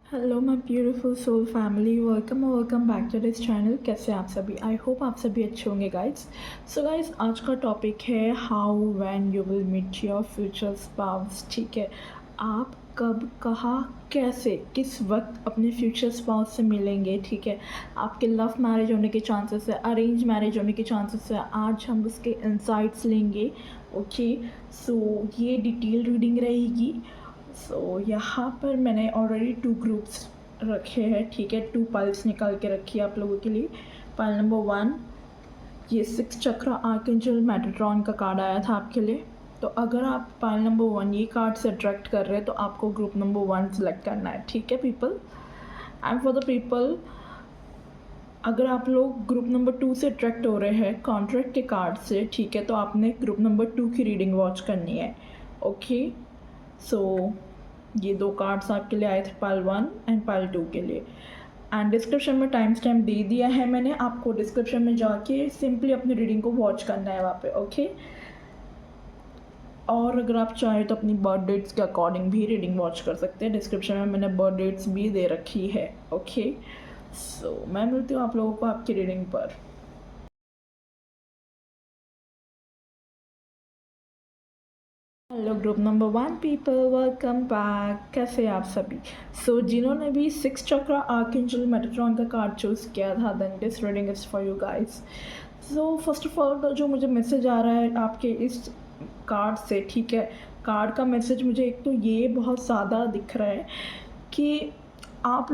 Hello my beautiful soul family, welcome back to this channel. कैसे आप सभी? I hope आप सभी अच्छे होंगे गाइज। सो गाइज, आज का टॉपिक है how when you will meet your future spouse. ठीक है, आप कब, कहाँ, कैसे, किस वक्त अपने फ्यूचर स्पाउस से मिलेंगे। ठीक है, आपके लव मैरिज होने के चांसेस है, अरेंज मैरिज होने के चांसेस है। आज हम उसके इंसाइट्स लेंगे। ओके, सो ये डिटेल रीडिंग रहेगी। यहाँ पर मैंने ऑलरेडी 2 ग्रुप्स रखे हैं। ठीक है, 2 पाइल्स निकाल के रखी है आप लोगों के लिए। पाइल नंबर 1, ये 6 चक्र आर्कएंजल मेटाट्रॉन का कार्ड आया था आपके लिए। तो अगर आप पाइल नंबर 1 ये कार्ड से अट्रैक्ट कर रहे हैं तो आपको ग्रुप नंबर 1 सेलेक्ट करना है। ठीक है people, and for the people, अगर आप लोग ग्रुप नंबर 2 से अट्रैक्ट हो रहे हैं कॉन्ट्रैक्ट के कार्ड से, ठीक है, तो आपने ग्रुप नंबर 2 की रीडिंग वॉच करनी है। ओके, सो ये 2 कार्ड्स आपके लिए आए थे, पाइल 1 एंड पाइल 2 के लिए। एंड डिस्क्रिप्शन में टाइम स्टैम्प दे दिया है मैंने आपको। डिस्क्रिप्शन में जाके सिंपली अपनी रीडिंग को वॉच करना है वहाँ पे। ओके, और अगर आप चाहें तो अपनी बर्थ डेट्स के अकॉर्डिंग भी रीडिंग वॉच कर सकते हैं। डिस्क्रिप्शन में मैंने बर्थ डेट्स भी दे रखी है। ओके, सो मैं मिलती हूँ आप लोगों को आपकी रीडिंग पर। Hello group number 1 people, welcome back. कैसे आप सभी? जिन्होंने भी 6 चक्र आर्कएंजल मेटाट्रॉन का कार्ड चूज़ किया था, then this reading is for you guys. First of all, जो मुझे मैसेज आ रहा है आपके इस कार्ड से, ठीक है, कार्ड का मैसेज मुझे एक तो ये बहुत ज़्यादा दिख रहा है कि आप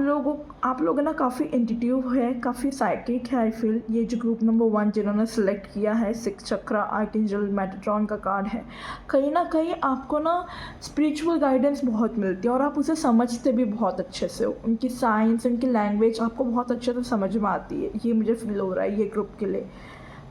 लोग ना काफ़ी इंट्यूटिव है, काफ़ी साइकिक है। आई फील ये जो ग्रुप नंबर 1 जिन्होंने सेलेक्ट किया है, 6 चक्र आर्कएंजल मेटाट्रॉन का कार्ड है, कहीं ना कहीं आपको ना स्पिरिचुअल गाइडेंस बहुत मिलती है और आप उसे समझते भी बहुत अच्छे से हो। उनकी साइंस, उनकी लैंग्वेज आपको बहुत अच्छे से समझ में आती है। ये मुझे फील हो रहा है ये ग्रुप के लिए।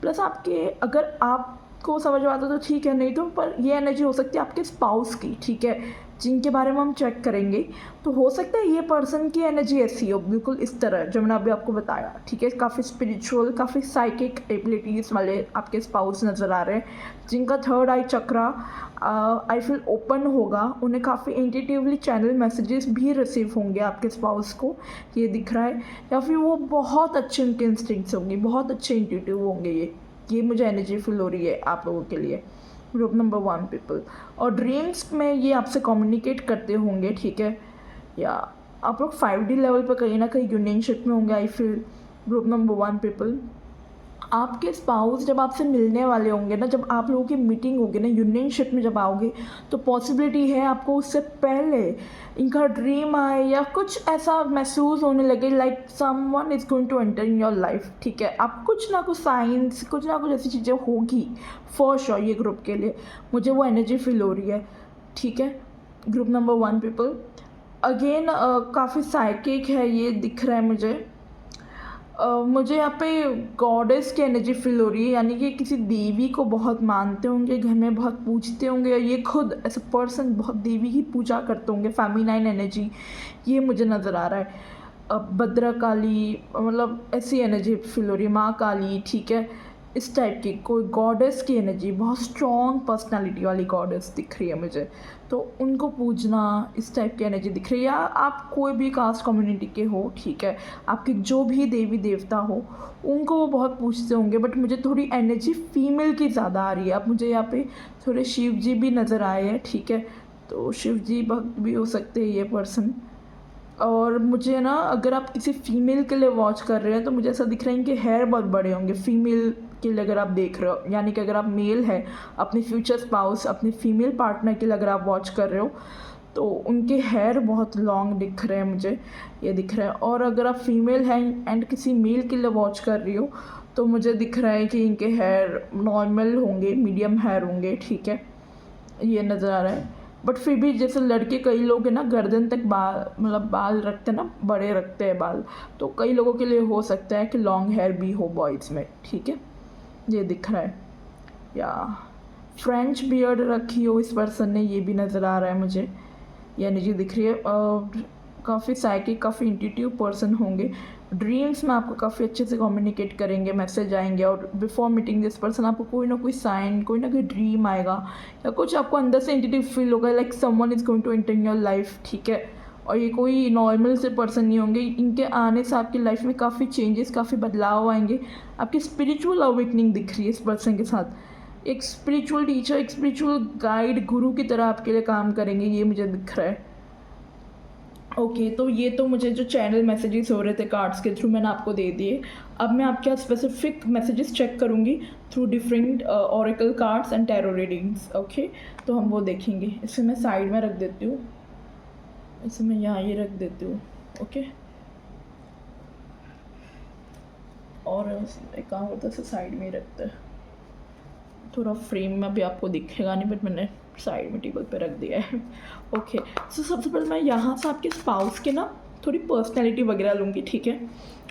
प्लस आपके, अगर आपको समझ में आता तो ठीक है, नहीं तो पर ये एनर्जी हो सकती है आपके स्पाउस की। ठीक है, जिनके बारे में हम चेक करेंगे, तो हो सकता है ये पर्सन की एनर्जी ऐसी हो, बिल्कुल इस तरह जो मैंने अभी आपको बताया। ठीक है, काफ़ी स्पिरिचुअल, काफ़ी साइकिक एबिलिटीज़ वाले आपके स्पाउस नज़र आ रहे हैं, जिनका third I chakra I feel open होगा। उन्हें काफ़ी इंट्यूटिवली चैनल मैसेजेस भी रिसीव होंगे आपके स्पाउस को, ये दिख रहा है। या फिर वो बहुत अच्छे उनके इंस्टिंक्ट्स होंगे, बहुत अच्छे इंट्यूटिव होंगे। ये मुझे एनर्जी फील हो रही है आप लोगों के लिए, ग्रुप नंबर 1 पीपल। और ड्रीम्स में ये आपसे कम्युनिकेट करते होंगे। ठीक है, या आप लोग 5D लेवल पर कहीं ना कहीं यूनियनशिप में होंगे। I feel group number 1 people, आपके स्पाउस जब आपसे मिलने वाले होंगे ना, जब आप लोगों की मीटिंग होगी ना यूनियनशिप में जब आओगे, तो पॉसिबिलिटी है आपको उससे पहले इनका ड्रीम आए या कुछ ऐसा महसूस होने लगे, like someone is going to enter in your life. ठीक है, आप कुछ ना कुछ साइंस, कुछ ना कुछ ऐसी चीज़ें होगी फॉर श्योर। ये ग्रुप के लिए मुझे वो एनर्जी फील हो रही है। ठीक है, ग्रुप नंबर 1 पीपल, अगेन काफ़ी साइकिक है ये दिख रहा है मुझे। मुझे यहाँ पे गॉडेस की एनर्जी फील हो रही है, यानी कि किसी देवी को बहुत मानते होंगे, घर में बहुत पूजते होंगे, या ये खुद ऐसे पर्सन बहुत देवी की पूजा करते होंगे। फेमिनाइन एनर्जी ये मुझे नज़र आ रहा है। भद्रकाली, मतलब ऐसी एनर्जी फील हो रही है, माँ काली। ठीक है, इस टाइप की कोई गॉडेस की एनर्जी, बहुत स्ट्रॉन्ग पर्सनालिटी वाली गॉडेस दिख रही है मुझे, तो उनको पूजना, इस टाइप की एनर्जी दिख रही है। या आप कोई भी कास्ट कम्युनिटी के हो, ठीक है, आपके जो भी देवी देवता हो उनको वो बहुत पूजते होंगे, बट मुझे थोड़ी एनर्जी फीमेल की ज़्यादा आ रही है। अब मुझे यहाँ पे थोड़े शिव जी भी नज़र आए हैं। ठीक है, तो शिव जी भक्त भी हो सकते हैं ये पर्सन। और मुझे ना, अगर आप किसी फीमेल के लिए वॉच कर रहे हैं तो मुझे ऐसा दिख रहा है कि हेयर बहुत बड़े होंगे फीमेल के लिए। अगर आप देख रहे हो, यानी कि अगर आप मेल है, अपने फ्यूचर स्पाउस, अपने फीमेल पार्टनर के लिए अगर आप वॉच कर रहे हो, तो उनके हेयर बहुत लॉन्ग दिख रहे हैं मुझे, ये दिख रहा है। और अगर आप फीमेल हैं एंड किसी मेल के लिए वॉच कर रही हो, तो मुझे दिख रहा है कि इनके हेयर नॉर्मल होंगे, मीडियम हेयर होंगे। ठीक है, ये नज़र आ रहा है। बट फिर भी जैसे लड़के कई लोग हैं ना गर्दन तक बाल, मतलब बाल रखते हैं ना, बड़े रखते हैं बाल, तो कई लोगों के लिए हो सकता है कि लॉन्ग हेयर भी हो बॉयज़ में। ठीक है, ये दिख रहा है। या फ्रेंच बियर्ड रखी हो इस पर्सन ने, ये भी नज़र आ रहा है मुझे, ये एनर्जी दिख रही है। और काफ़ी साइकिक, काफ़ी इंट्यूटिव पर्सन होंगे। ड्रीम्स में आपको काफ़ी अच्छे से कम्युनिकेट करेंगे, मैसेज आएंगे, और बिफोर मीटिंग दिस पर्सन आपको कोई ना कोई साइन, कोई ना कोई ड्रीम आएगा, या कुछ आपको अंदर से इंट्यूटिव फील होगा, like someone is going to enter in your life. ठीक है, और ये कोई नॉर्मल से पर्सन नहीं होंगे। इनके आने से आपकी लाइफ में काफ़ी चेंजेस, काफ़ी बदलाव आएंगे। आपकी स्पिरिचुअल अवेकनिंग दिख रही है इस पर्सन के साथ। एक स्पिरिचुअल टीचर, एक स्पिरिचुअल गाइड, गुरु की तरह आपके लिए काम करेंगे, ये मुझे दिख रहा है। ओके तो ये तो मुझे जो चैनल मैसेजेस हो रहे थे कार्ड्स के थ्रू मैंने आपको दे दिए। अब मैं आपके स्पेसिफिक मैसेजेस चेक करूँगी through different Oracle cards and tarot readings. Okay तो हम वो देखेंगे। इसे मैं साइड में रख देती हूँ, इसे मैं यहाँ ये रख देती हूँ। ओके और एक काम होता है, इसे साइड में ही रखते हैं। थोड़ा फ्रेम में भी आपको दिखेगा नहीं, बट मैंने साइड में टेबल पे रख दिया है। ओके सो सबसे पहले मैं यहाँ से आपके स्पाउस के ना थोड़ी पर्सनैलिटी वगैरह लूँगी, ठीक है।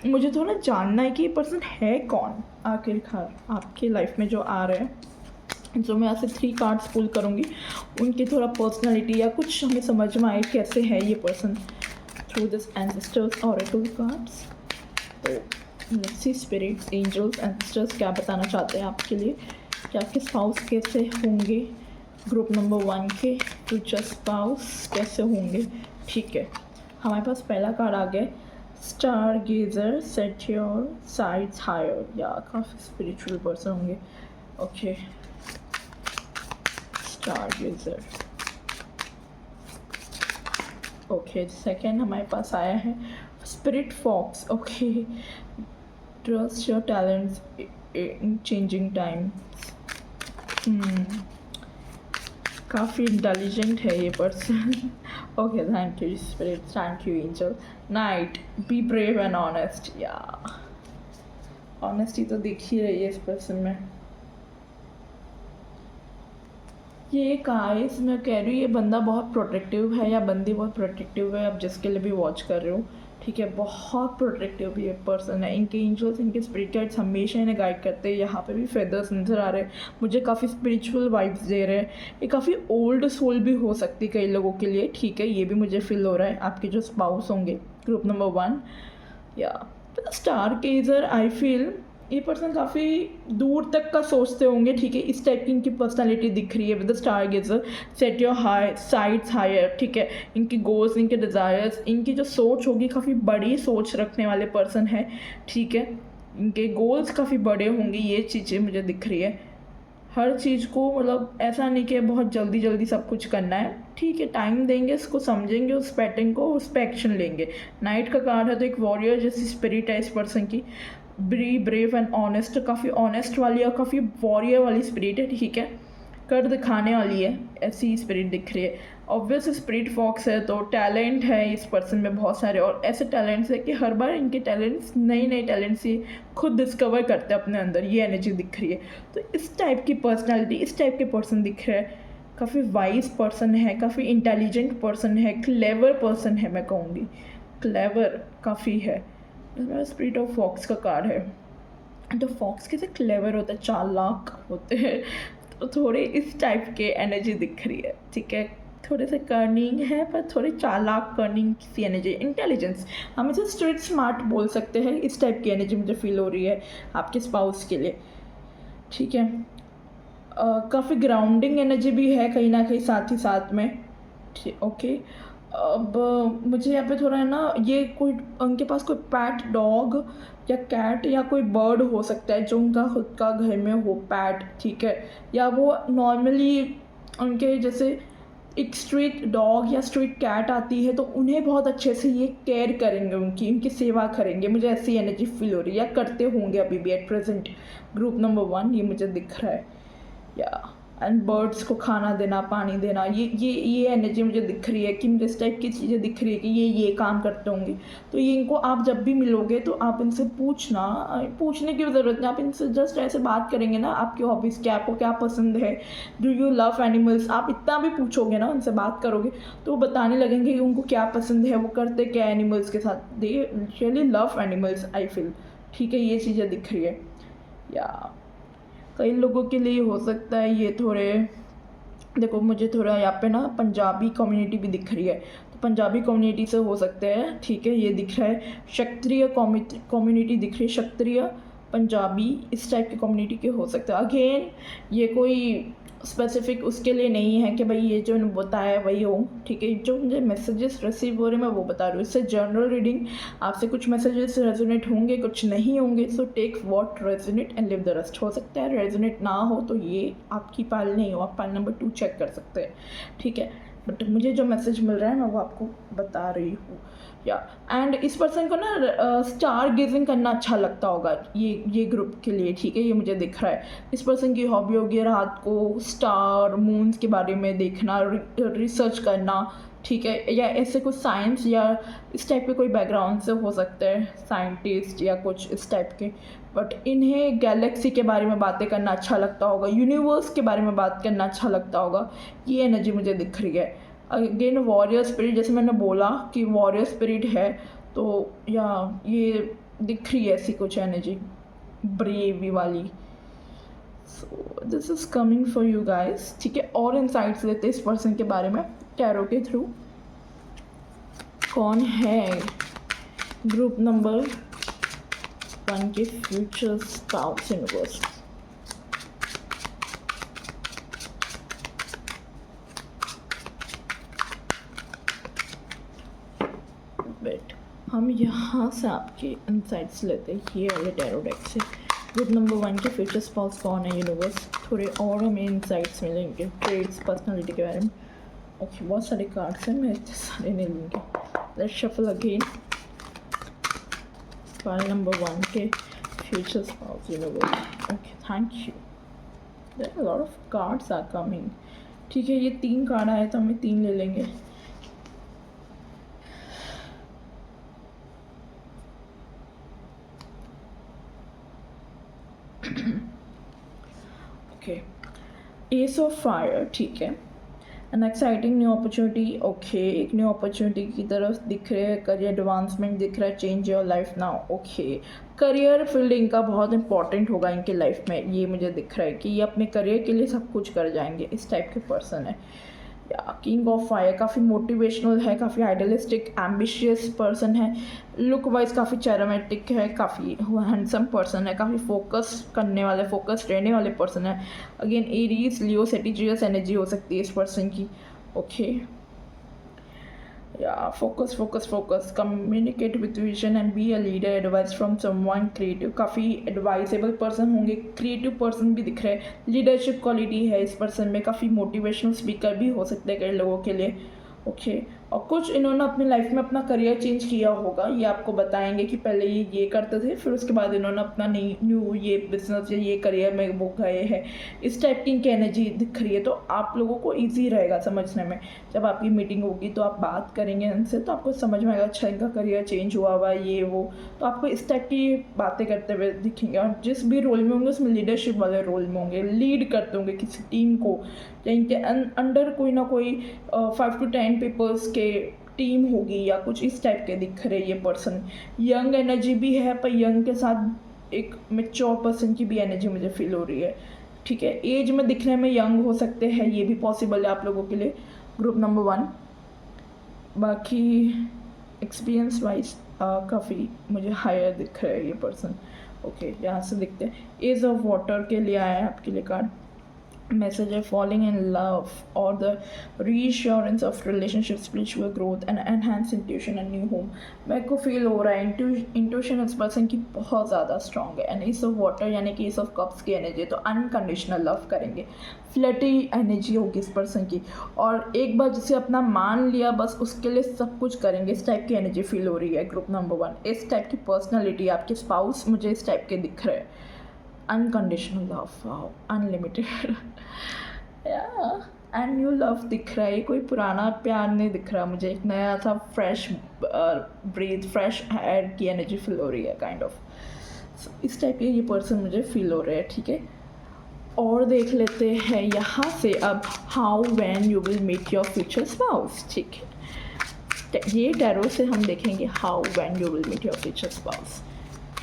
मुझे थोड़ा जानना है कि ये पर्सन है कौन आखिरकार आपके लाइफ में जो आ रहे हैं। जो मैं यहाँ से 3 कार्ड्स पुल करूँगी, उनकी थोड़ा पर्सनैलिटी या कुछ हमें समझ में आए कैसे है ये person through this ancestors oracle cards. तो let's see spirits, angels, ancestors क्या बताना चाहते हैं आपके लिए, कि आपके स्पाउस कैसे होंगे। ग्रुप नंबर 1 के फ्यूचर स्पाउस कैसे होंगे, ठीक है। हमारे पास पहला कार्ड आ गया, stargazer, set your sights higher. या काफ़ी स्पिरिचुअल पर्सन होंगे। Okay stargazer. Okay second हमारे पास आया है spirit fox. Okay trust your talents in changing time. काफ़ी इंटेलिजेंट है ये person. Okay thank you spirit, thank you angel. Knight, be brave and honest. या ऑनेस्टी तो दिख ही रही है इस पर्सन में। ये गाइस मैं कह रही हूँ ये बंदा बहुत प्रोटेक्टिव है या बंदी बहुत प्रोटेक्टिव है, आप जिसके लिए भी वॉच कर रहे हो, ठीक है। बहुत प्रोटेक्टिव ये पर्सन है। इनके एंजल्स, इनके स्पिरिट गाइड्स हमेशा इन्हें गाइड करते हैं। यहाँ पे भी फेदर्स नज़र आ रहे हैं, मुझे काफ़ी स्पिरिचुअल वाइब्स दे रहे हैं। ये काफ़ी ओल्ड सोल भी हो सकती है कई लोगों के लिए, ठीक है। ये भी मुझे फील हो रहा है आपके जो स्पाउस होंगे ग्रुप नंबर 1। या स्टार गेजर, आई फील ये पर्सन काफ़ी दूर तक का सोचते होंगे, ठीक है। इस टाइप की इनकी पर्सनालिटी दिख रही है with the stargazer. Set your high sights higher, ठीक है। इनकी गोल्स, इनके डिज़ायर्स, इनकी जो सोच होगी काफ़ी बड़ी सोच रखने वाले पर्सन है, ठीक है। इनके गोल्स काफ़ी बड़े होंगे, ये चीज़ें मुझे दिख रही है। हर चीज़ को मतलब ऐसा नहीं कि बहुत जल्दी जल्दी सब कुछ करना है, ठीक है। टाइम देंगे, इसको समझेंगे, उस पैटर्न को, उस पर एक्शन लेंगे। नाइट का कार्ड है तो एक वॉरियर जैसी स्पिरिट है इस पर्सन की। बी ब्रेव एंड ऑनेस्ट, काफ़ी ऑनेस्ट वाली और काफ़ी वॉरियर वाली स्पिरिट है, ठीक है। कर दिखाने वाली है, ऐसी स्पिरिट दिख रही है। ऑब्वियस स्पिरिट फॉक्स है तो टैलेंट है इस पर्सन में बहुत सारे, और ऐसे टैलेंट्स है कि हर बार इनके टैलेंट्स नए नए टैलेंट्स ये खुद डिस्कवर करते हैं अपने अंदर, ये एनर्जी दिख रही है। तो इस टाइप की पर्सनैलिटी, इस टाइप के पर्सन दिख रहे हैं। काफ़ी वाइज पर्सन है, काफ़ी इंटेलिजेंट पर्सन है, क्लेवर पर्सन है, मैं कहूँगी क्लेवर काफ़ी है। इसमें स्पिरिट ऑफ फॉक्स का कार्ड है। तो फॉक्स कैसे क्लेवर होता है, चालाक होते हैं, तो थोड़े इस टाइप के एनर्जी दिख रही है, ठीक है। थोड़े से कर्निंग है पर थोड़े चालाक कर्निंग सी एनर्जी, इंटेलिजेंस, हम इसे स्ट्रीट स्मार्ट बोल सकते हैं। इस टाइप की एनर्जी मुझे फील हो रही है आपके स्पाउस के लिए, ठीक है। काफ़ी ग्राउंडिंग एनर्जी भी है कहीं ना कहीं साथ ही साथ में, ठीक। ओके अब मुझे यहाँ पे थोड़ा है ना, ये कोई उनके पास कोई पैट डॉग या कैट या कोई बर्ड हो सकता है जो उनका खुद का घर में हो, पैट, ठीक है। या वो नॉर्मली उनके जैसे एक स्ट्रीट डॉग या स्ट्रीट कैट आती है तो उन्हें बहुत अच्छे से ये केयर करेंगे, उनकी सेवा करेंगे, मुझे ऐसी एनर्जी फील हो रही है, या करते होंगे अभी भी एट प्रेजेंट। ग्रुप नंबर 1 ये मुझे दिख रहा है। या एंड बर्ड्स को खाना देना, पानी देना, ये एनर्जी मुझे दिख रही है कि मुझे इस टाइप की चीज़ें दिख रही है कि ये काम करते होंगे। तो ये इनको आप जब भी मिलोगे तो आप इनसे पूछने की ज़रूरत नहीं, आप इनसे जस्ट ऐसे बात करेंगे ना, आपकी हॉबीज़ क्या, आपको क्या पसंद है, डू यू लव एनिमल्स, आप इतना भी पूछोगे ना, उनसे बात करोगे तो वो बताने लगेंगे कि उनको क्या पसंद है, वो करते क्या एनिमल्स के साथ, they really love animals, I feel, ठीक है। ये चीज़ें दिख रही है। या कई लोगों के लिए हो सकता है ये थोड़े, देखो मुझे थोड़ा यहाँ पे ना पंजाबी कम्युनिटी भी दिख रही है, तो पंजाबी कम्युनिटी से हो सकते हैं, ठीक है। ये दिख रहा है क्षत्रिय कम्युनिटी दिख रही है, क्षत्रिय पंजाबी, इस टाइप की कम्युनिटी के हो सकते हैं। अगेन ये कोई स्पेसिफिक उसके लिए नहीं है कि भाई ये जो बताया वही हो, ठीक है। जो मुझे मैसेजेस रिसीव हो रहे हैं मैं वो बता रही हूँ। इससे जनरल रीडिंग, आपसे कुछ मैसेजेस रेजोनेट होंगे, कुछ नहीं होंगे। So take what resonate and leave the rest. हो सकता है रेजोनेट ना हो तो ये आपकी पाल नहीं हो, आप पाल नंबर 2 चेक कर सकते हैं, ठीक है। बट मुझे जो मैसेज मिल रहा है मैं वो आपको बता रही हूँ। या एंड इस पर्सन को ना स्टार गेजिंग करना अच्छा लगता होगा ये ग्रुप के लिए, ठीक है। ये मुझे दिख रहा है इस पर्सन की हॉबी होगी रात को स्टार मून्स के बारे में देखना, रिसर्च करना, ठीक है। या ऐसे कुछ साइंस या इस टाइप के कोई बैकग्राउंड से हो सकते हैं, साइंटिस्ट या कुछ इस टाइप के। बट इन्हें गैलेक्सी के बारे में बातें करना अच्छा लगता होगा, यूनिवर्स के बारे में बात करना अच्छा लगता होगा। ये एनर्जी मुझे दिख रही है। अगेन वॉरियर स्पिरिट, जैसे मैंने बोला कि वॉरियर स्पिरिट है, तो या ये दिख रही है ऐसी कुछ एनर्जी ब्रेवी वाली। So this is coming for you guys, ठीक है। और इनसाइट्स लेते हैं इस पर्सन के बारे में टैरो के थ्रू। कौन है ग्रुप नंबर 1 के फ्यूचर स्पाउस यूनिवर्स? वेट, हम यहाँ से आपके इनसाइट्स लेते हैं ये वाले टैरो डेक से। ग्रुप नंबर 1 के फ्यूचर स्पाउस कौन है यूनिवर्स? थोड़े और हमें इनसाइट्स मिलेंगे ट्रेड्स, पर्सनालिटी के बारे में। ओके, बहुत सारे कार्ड्स हैं, मैं इतने सारे नहीं लूँगी। Let's shuffle again. Pile number 1 के future spouse universe. Okay, thank you. There are lot of cards are coming, ठीक है। ये 3 कार्ड आए तो हमें 3 ले लेंगे। ओके, एस ऑफ फायर, ठीक है। An exciting new opportunity, okay. एक न्यू अपॉर्चुनिटी की तरफ दिख रहे हैं, करियर एडवांसमेंट दिख रहा है, change your life now, okay. Career field इनका बहुत इंपॉर्टेंट होगा इनके लाइफ में, ये मुझे दिख रहा है कि ये अपने करियर के लिए सब कुछ कर जाएंगे, इस टाइप के पर्सन है। या किंग ऑफ फायर, काफ़ी मोटिवेशनल है, काफ़ी आइडियलिस्टिक एम्बिशियस पर्सन है, लुक वाइज काफ़ी चैरिमेटिक है, काफ़ी हैंडसम पर्सन है, काफ़ी फोकस करने वाले, फोकस रहने वाले पर्सन है। अगेन एरीज, लियो, सेजिटेरियस एनर्जी हो सकती है इस पर्सन की, ओके। या focus focus focus, communicate with vision and be a leader, advice from someone creative, काफ़ी एडवाइजेबल पर्सन होंगे, क्रिएटिव पर्सन भी दिख रहे हैं, लीडरशिप क्वालिटी है इस पर्सन में, काफ़ी मोटिवेशनल स्पीकर भी हो सकते हैं कई लोगों के लिए, ओके। और कुछ इन्होंने अपनी लाइफ में अपना करियर चेंज किया होगा, ये आपको बताएंगे कि पहले ये करते थे, फिर उसके बाद इन्होंने अपना न्यू ये बिजनेस या ये करियर में वो गए हैं, इस टाइप की इनकी एनर्जी दिख रही है। तो आप लोगों को ईजी रहेगा समझने में, जब आपकी मीटिंग होगी तो आप बात करेंगे इनसे तो आपको समझ में आएगा, अच्छा इनका करियर चेंज हुआ हुआ ये वो, तो आपको इस टाइप की बातें करते हुए दिखेंगे। और जिस भी रोल में होंगे उसमें लीडरशिप वाले रोल में होंगे, लीड करते होंगे किसी टीम को, या इनके अंडर कोई ना कोई 5 to 10 पीपल्स के टीम होगी या कुछ इस टाइप के दिख रहे ये पर्सन। यंग एनर्जी भी है, पर यंग के साथ एक मेच्योर पर्सन की भी एनर्जी मुझे फील हो रही है, ठीक है। एज में दिखने में यंग हो सकते हैं, ये भी पॉसिबल है आप लोगों के लिए, ग्रुप नंबर 1। बाकी एक्सपीरियंस वाइज काफ़ी मुझे हायर दिख रहा है ये पर्सन, ओके। यहाँ से दिखते हैं एज ऑफ वाटर के लिए आया है आपके लिए card. message of falling in love or the reassurance of relationship, spiritual growth and enhanced intuition and new home। मेरे को फील हो रहा है इंट्यूशन इस पर्सन की बहुत ज़्यादा स्ट्रॉन्ग है। एंड एस ऑफ वाटर यानी कि एस ऑफ कप्स की एनर्जी, तो अनकंडीशनल लव करेंगे, फ्लर्टी एनर्जी होगी इस पर्सन की, और एक बार जिसे अपना मान लिया बस उसके लिए सब कुछ करेंगे, इस टाइप की एनर्जी फील हो रही है ग्रुप नंबर 1। इस टाइप की पर्सनैलिटी, आपके स्पाउस मुझे इस टाइप के दिख रहे हैं। Unconditional love, wow, unlimited, and new love दिख रहा है। कोई पुराना प्यार नहीं दिख रहा मुझे, एक नया सा फ्रेश ब्रीथ, फ्रेश एयर की एनर्जी फील हो रही है काइंड ऑफ। इस टाइप के ये पर्सन मुझे फील हो रहे हैं, ठीक है। और देख लेते हैं यहाँ से अब how when you will meet your future spouse, ठीक है। ये टैरो से हम देखेंगे how when you will meet your future spouse.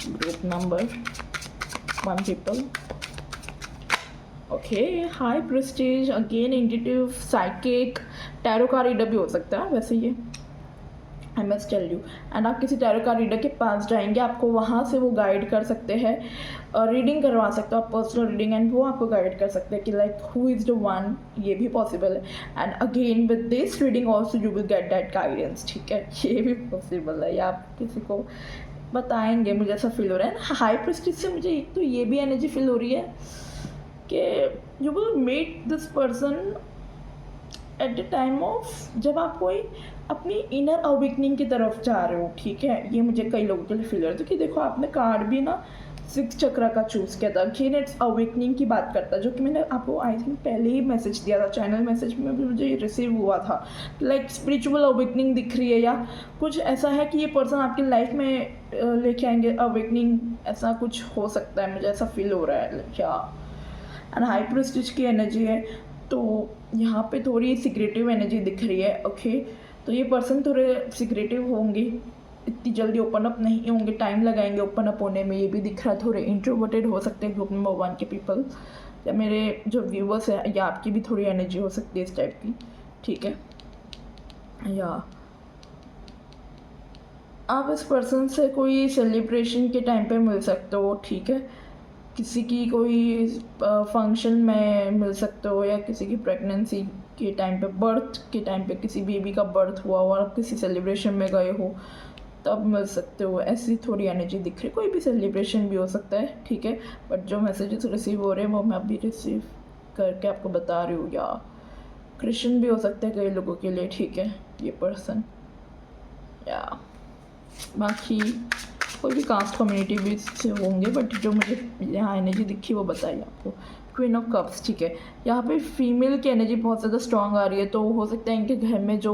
Group number 1 people, okay. High priestess, again intuitive, psychic, tarot का रीडर भी हो सकता है वैसे ये। I must tell you. And आप किसी टैरो कार्ड रीडर के पास जाएंगे, आपको वहाँ से वो गाइड कर सकते हैं और रीडिंग करवा सकते हो आप, पर्सनल रीडिंग, एंड वो आपको गाइड कर सकते हैं कि like who is the one, ये भी पॉसिबल है। And again with this reading also you will get that guidance, ठीक है, ये भी पॉसिबल है, या आप किसी को बताएंगे, मुझे ऐसा फील हो रहा है। हाई प्रेस्टीज से मुझे एक तो ये भी एनर्जी फील हो रही है कि you will meet this person at the time of जब आप कोई अपनी इनर अवेकनिंग की तरफ जा रहे हो, ठीक है। ये मुझे कई लोगों के लिए फील हो रहा है, तो कि देखो आपने कार्ड भी ना 6 चक्रा का चूज़ किया था, अगेन इट्स अवेकनिंग की बात करता है, जो कि मैंने आपको आई थिंक पहले ही मैसेज दिया था, चैनल मैसेज में भी मुझे रिसीव हुआ था। लाइक स्पिरिचुअल अवेकनिंग दिख रही है, या कुछ ऐसा है कि ये पर्सन आपकी लाइफ में लेके आएंगे अवेकनिंग, ऐसा कुछ हो सकता है, मुझे ऐसा फील हो रहा है क्या। एंड हाई प्रेस्टीज की एनर्जी है, तो यहाँ पे थोड़ी सीक्रेटिव एनर्जी दिख रही है, ओके। तो ये पर्सन थोड़े सीक्रेटिव होंगे, इतनी जल्दी ओपन अप नहीं होंगे, टाइम लगाएंगे ओपन अप होने में, ये भी दिख रहा है। थोड़े इंट्रोवर्टेड हो सकते हैं ग्रुप नंबर 1 के पीपल, या मेरे जो व्यूवर्स हैं, या आपकी भी थोड़ी एनर्जी हो सकती है इस टाइप की, ठीक है। या आप इस पर्सन से कोई सेलिब्रेशन के टाइम पे मिल सकते हो, ठीक है, किसी की कोई फंक्शन में मिल सकते हो, या किसी की प्रेगनेंसी के टाइम पे, बर्थ के टाइम पे, किसी बेबी का बर्थ हुआ हो और किसी सेलिब्रेशन में गए हो तब मिल सकते हो, ऐसी थोड़ी एनर्जी दिख रही है। कोई भी सेलिब्रेशन भी हो सकता है, ठीक है, बट जो मैसेजेस रिसीव हो रहे हैं वो मैं अभी रिसीव करके आपको बता रही हूँ। या क्रिश्चियन भी हो सकता है कई लोगों के लिए, ठीक है, ये पर्सन। या बाकी कोई भी कास्ट कम्युनिटी भी से होंगे, बट जो मुझे यहाँ एनर्जी दिखी वो बताइए आपको। क्वीन ऑफ कप्स, ठीक है, यहाँ पे फीमेल की एनर्जी बहुत ज़्यादा स्ट्रांग आ रही है, तो हो सकता है इनके घर में जो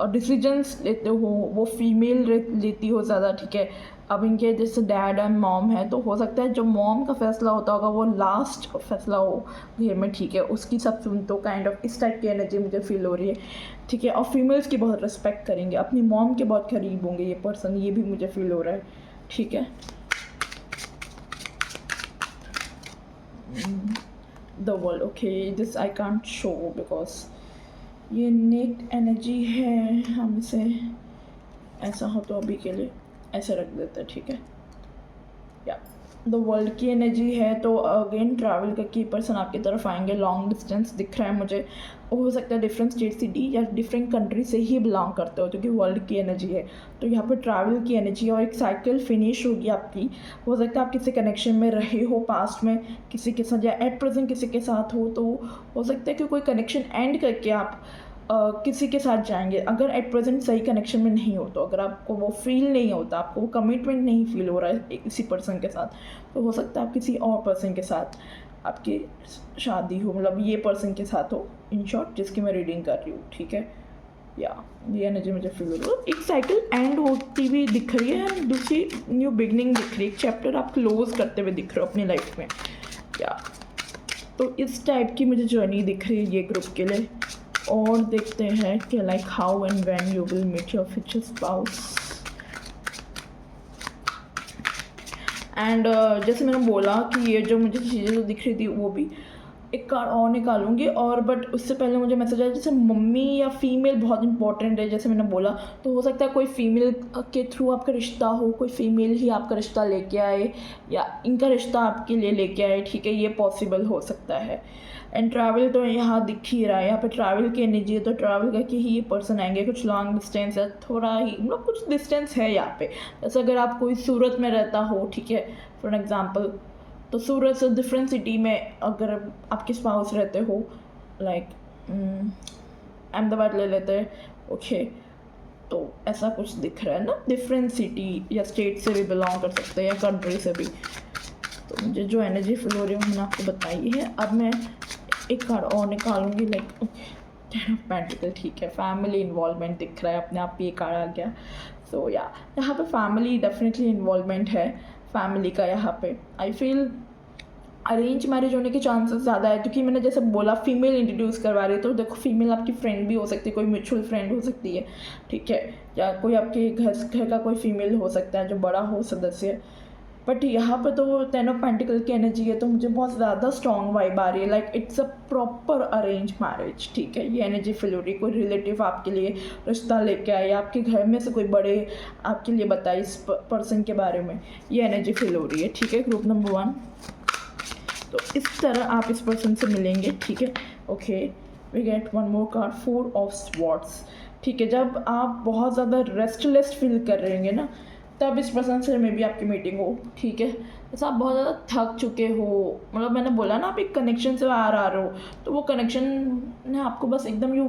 डिसीजंस लेते हो वो फीमेल लेती हो ज़्यादा, ठीक है। अब इनके जैसे डैड एंड मॉम है, तो हो सकता है जो मॉम का फैसला होता होगा वो लास्ट फैसला हो घर में, ठीक है, उसकी सब सुन, तो काइंड ऑफ इस टाइप की एनर्जी मुझे फील हो रही है, ठीक है। और फीमेल्स की बहुत रिस्पेक्ट करेंगे, अपनी मॉम के बहुत करीब होंगे ये पर्सन, ये भी मुझे फील हो रहा है, ठीक है। The world, okay, this I can't show because ये नेक एनर्जी है, हम इसे ऐसा हो तो अभी के लिए ऐसे रख देते हैं, ठीक है। या द वर्ल्ड की एनर्जी है, तो अगेन ट्रैवल करके पर्सन आपकी तरफ आएंगे, लॉन्ग डिस्टेंस दिख रहा है मुझे, हो सकता है डिफरेंट स्टेट सिटी या डिफरेंट कंट्री से ही बिलोंग करते हो, क्योंकि वर्ल्ड की एनर्जी है, तो यहाँ पर ट्रैवल की एनर्जी और एक साइकिल फिनिश होगी आपकी। हो सकता है आप किसी कनेक्शन में रहे हो पास्ट में किसी के साथ, या एट प्रेजेंट किसी के साथ हो, तो हो सकता है कि कोई कनेक्शन एंड करके आप किसी के साथ जाएंगे। अगर एट प्रेजेंट सही कनेक्शन में नहीं हो, तो अगर आपको वो फील नहीं होता, आपको वो कमिटमेंट नहीं फील हो रहा है किसी पर्सन के साथ, तो हो सकता है आप किसी और पर्सन के साथ आपकी शादी हो, मतलब ये पर्सन के साथ हो, इन शॉर्ट, जिसकी मैं रीडिंग कर रही हूँ, ठीक है। या ये एनर्जी मुझे फील हो रही है, एक साइकिल एंड होती हुई दिख रही है, एंड दूसरी न्यू बिगनिंग दिख रही है, एक चैप्टर आप क्लोज करते हुए दिख रहे हो अपनी लाइफ में। या तो इस टाइप की मुझे जर्नी दिख रही है ये ग्रुप के लिए। और देखते हैं कि like how and when you will meet your future spouse. And जैसे मैंने बोला कि ये जो मुझे चीज़ें जो दिख रही थी वो भी एक कार्ड और निकालूंगी, और बट उससे पहले मुझे मैसेज आया जैसे मम्मी या फीमेल बहुत इंपॉर्टेंट है, जैसे मैंने बोला, तो हो सकता है कोई फीमेल के थ्रू आपका रिश्ता हो, कोई फीमेल ही आपका रिश्ता लेके आए, या इनका रिश्ता आपके लिए लेके आए, ठीक है, ये पॉसिबल हो सकता है। एंड ट्रैवल तो यहाँ दिख ही रहा है, यहाँ पे ट्रैवल की एनर्जी है, तो ट्रैवल करके ही ये पर्सन आएंगे, कुछ लॉन्ग डिस्टेंस है, थोड़ा ही मतलब कुछ डिस्टेंस है यहाँ पे। जैसे अगर आप कोई सूरत में रहता हो, ठीक है, फॉर एग्जांपल, तो सूरत से डिफरेंट सिटी में अगर आपके स्पाउस रहते हो, लाइक अहमदाबाद ले लेते हैं, ओके, तो ऐसा कुछ दिख रहा है ना, डिफरेंट सिटी या स्टेट से भी बिलोंग कर सकते हैं, या कंट्री से भी। तो मुझे जो एनर्जी फील हो रही है मैंने आपको बताई है। अब मैं एक कार्ड और निकालूंगी, लाइक टेन ऑफ पेंटिकल, ठीक है, फैमिली इन्वॉल्वमेंट दिख रहा है, अपने आप ही एक कार्ड आ गया। सो या यहाँ पे फैमिली डेफिनेटली इन्वॉल्वमेंट है, फैमिली का यहाँ पे आई फील अरेंज मैरिज होने के चांसेस ज़्यादा है, क्योंकि मैंने जैसे बोला फीमेल इंट्रोड्यूस करवा रही है, तो देखो फीमेल आपकी फ्रेंड भी हो सकती है, कोई म्यूचुअल फ्रेंड हो सकती है, ठीक है, या कोई आपके घर का कोई फीमेल हो सकता है जो बड़ा हो सदस्य, बट यहाँ पे तो 10 ऑफ पेंटिकल की एनर्जी है, तो मुझे बहुत ज़्यादा स्ट्रॉन्ग वाइब आ रही है, like it's a proper arrange marriage, ठीक है। ये एनर्जी फील हो रही है, कोई रिलेटिव आपके लिए रिश्ता लेके आए, आपके घर में से कोई बड़े आपके लिए बताए इस पर्सन के बारे में, ये एनर्जी फील हो रही है, ठीक है। ग्रुप नंबर 1, तो इस तरह आप इस पर्सन से मिलेंगे, ठीक है। Okay, we get one more card, 4 of swords, ठीक है। जब आप बहुत ज़्यादा रेस्टलेस फील कर रहे होंगे ना, तब इस पर्सन से में भी आपकी मीटिंग हो, ठीक है। जैसे आप बहुत ज़्यादा थक चुके हो, मतलब मैंने बोला ना आप एक कनेक्शन से बाहर आ रहे हो, तो वो कनेक्शन ने आपको बस एकदम यूँ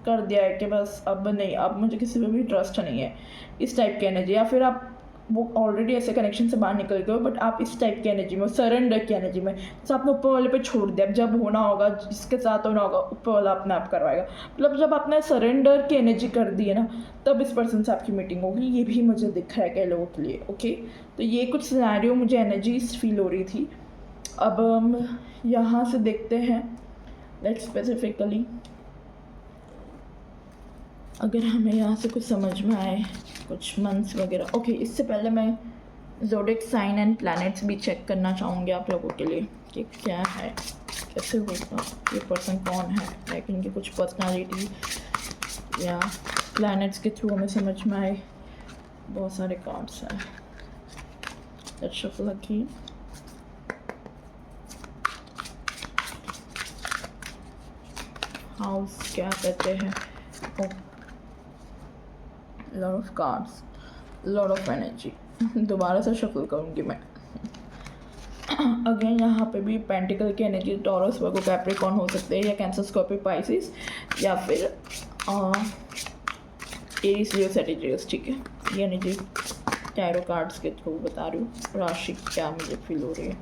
कर दिया है कि बस अब नहीं, अब मुझे किसी पे भी ट्रस्ट नहीं है, इस टाइप की एनर्जी। या फिर आप वो ऑलरेडी ऐसे कनेक्शन से बाहर निकल गए हो, बट आप इस टाइप की एनर्जी में, सरेंडर की एनर्जी में, जैसे आपने ऊपर वाले पे छोड़ दिया, अब जब होना होगा, जिसके साथ होना होगा, ऊपर वाला अपने आप करवाएगा। मतलब जब आपने सरेंडर की एनर्जी कर दी है ना, तब इस पर्सन से आपकी मीटिंग होगी, ये भी मुझे दिख रहा है कई लोगों के लिए, ओके। तो ये कुछ सिनेरियो मुझे एनर्जीज फील हो रही थी। अब हम यहाँ से देखते हैं, लेट्स स्पेसिफिकली, अगर हमें यहाँ से कुछ समझ में आए, कुछ मंथ्स वगैरह। ओके, इससे पहले मैं ज़ोडिएक साइन एंड प्लैनेट्स भी चेक करना चाहूँगी आप लोगों के लिए कि क्या है, कैसे होगा, ये पर्सन कौन है, लाइक इनकी कुछ पर्सनालिटी या प्लैनेट्स के थ्रू हमें समझ में आए। बहुत सारे कार्ड्स हैं, लेट्स शफल अगेन। हाउस क्या कहते हैं, lot of cards, lot of energy. दोबारा से शफल करूँगी मैं। अगेन यहाँ पे भी पेंटिकल की एनर्जी, टॉरस, वर्गो, कैप्रिकॉर्न हो सकते हैं, या कैंसर, स्कॉर्पियो, पाइसिस, या फिर एरीज, लियो, सैजिटेरियस, ठीक है। ये एनर्जी टैरो कार्ड्स के थ्रू बता रही हूँ, राशि क्या मुझे फील हो रही है।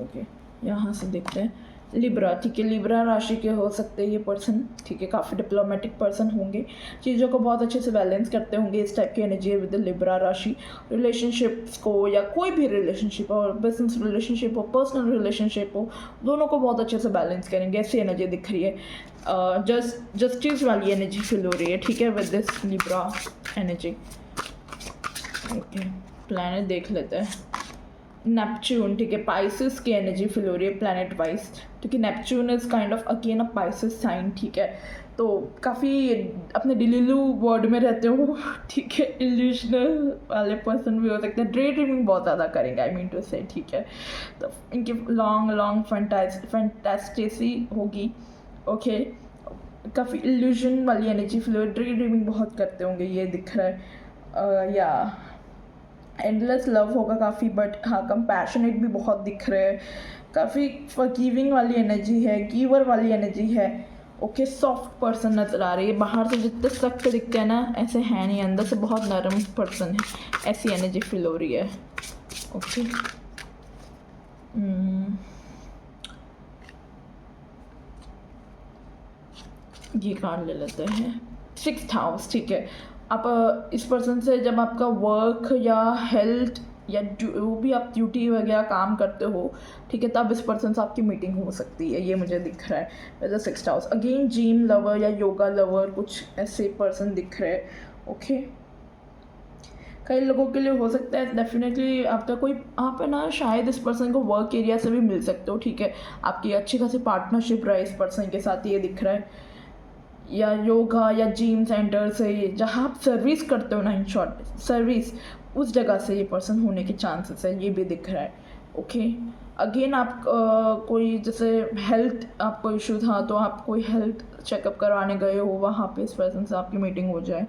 ओके, यहाँ से देखते हैं, लिब्रा, ठीक है। लिब्रा राशि के हो सकते हैं ये पर्सन, ठीक है। काफ़ी डिप्लोमेटिक पर्सन होंगे, चीज़ों को बहुत अच्छे से बैलेंस करते होंगे, इस टाइप की एनर्जी है विद लिब्रा राशि। रिलेशनशिप्स को, या कोई भी रिलेशनशिप हो, बिजनेस रिलेशनशिप हो, पर्सनल रिलेशनशिप हो, दोनों को बहुत अच्छे से बैलेंस करेंगे, ऐसी एनर्जी दिख रही है। जस्टिस वाली एनर्जी फील हो रही है, ठीक है, with this Libra energy. Okay, planet देख लेते हैं, नेपच्यून, ठीक है। पाइसिस की एनर्जी फील हो रही है प्लैनेट वाइज, क्योंकि Neptune is kind of again a Pisces sign, ठीक है। तो काफ़ी अपने डिलीलू वर्ड में रहते हो, ठीक है। इल्यूशनल वाले पर्सन भी हो सकते हैं, ड्रे ड्रीमिंग बहुत ज़्यादा करेंगे, आई मीन टू से, ठीक है। तो इनकी लॉन्ग फैंटास्टेसी होगी, ओके। काफ़ी इल्यूजन वाली एनर्जी फील हो रही है, ड्रे ड्रीमिंग बहुत करते होंगे, ये दिख रहा है। या एंडलेस लव होगा काफ़ी, बट हाँ कंपैशनेट भी बहुत दिख रहे हैं, काफ़ी फॉरगिविंग वाली एनर्जी है, गिवर वाली एनर्जी है, ओके। सॉफ्ट पर्सन नज़र आ रही है, बाहर से जितने सख्त दिखते हैं ना, ऐसे है नहीं, अंदर से बहुत नरम पर्सन है, ऐसी एनर्जी फील हो रही है, ओके। ये कार्ड ले लेते हैं, 6th हाउस, ठीक है। आप इस पर्सन से जब आपका वर्क या हेल्थ या जो भी आप ड्यूटी वगैरह काम करते हो, ठीक है, तब इस पर्सन से आपकी मीटिंग हो सकती है, ये मुझे दिख रहा है वैसे 6th house. Again gym lover या योगा लवर, कुछ ऐसे पर्सन दिख रहे हैं, ओके। कई लोगों के लिए हो सकता है डेफिनेटली आपका कोई, आप है ना शायद इस पर्सन को वर्क एरिया से भी मिल सकते हो, ठीक है। आपकी अच्छी खासी पार्टनरशिप रहे इस पर्सन के साथ, ये दिख रहा है। या योगा या जिम सेंटर से, जहाँ आप सर्विस करते हो ना, इन शॉर्ट सर्विस, उस जगह से ये पर्सन होने के चांसेस है, ये भी दिख रहा है, ओके। अगेन आप कोई जैसे हेल्थ आपको इशू था, तो आप कोई हेल्थ चेकअप करवाने गए हो, वहाँ पे इस पर्सन से आपकी मीटिंग हो जाए,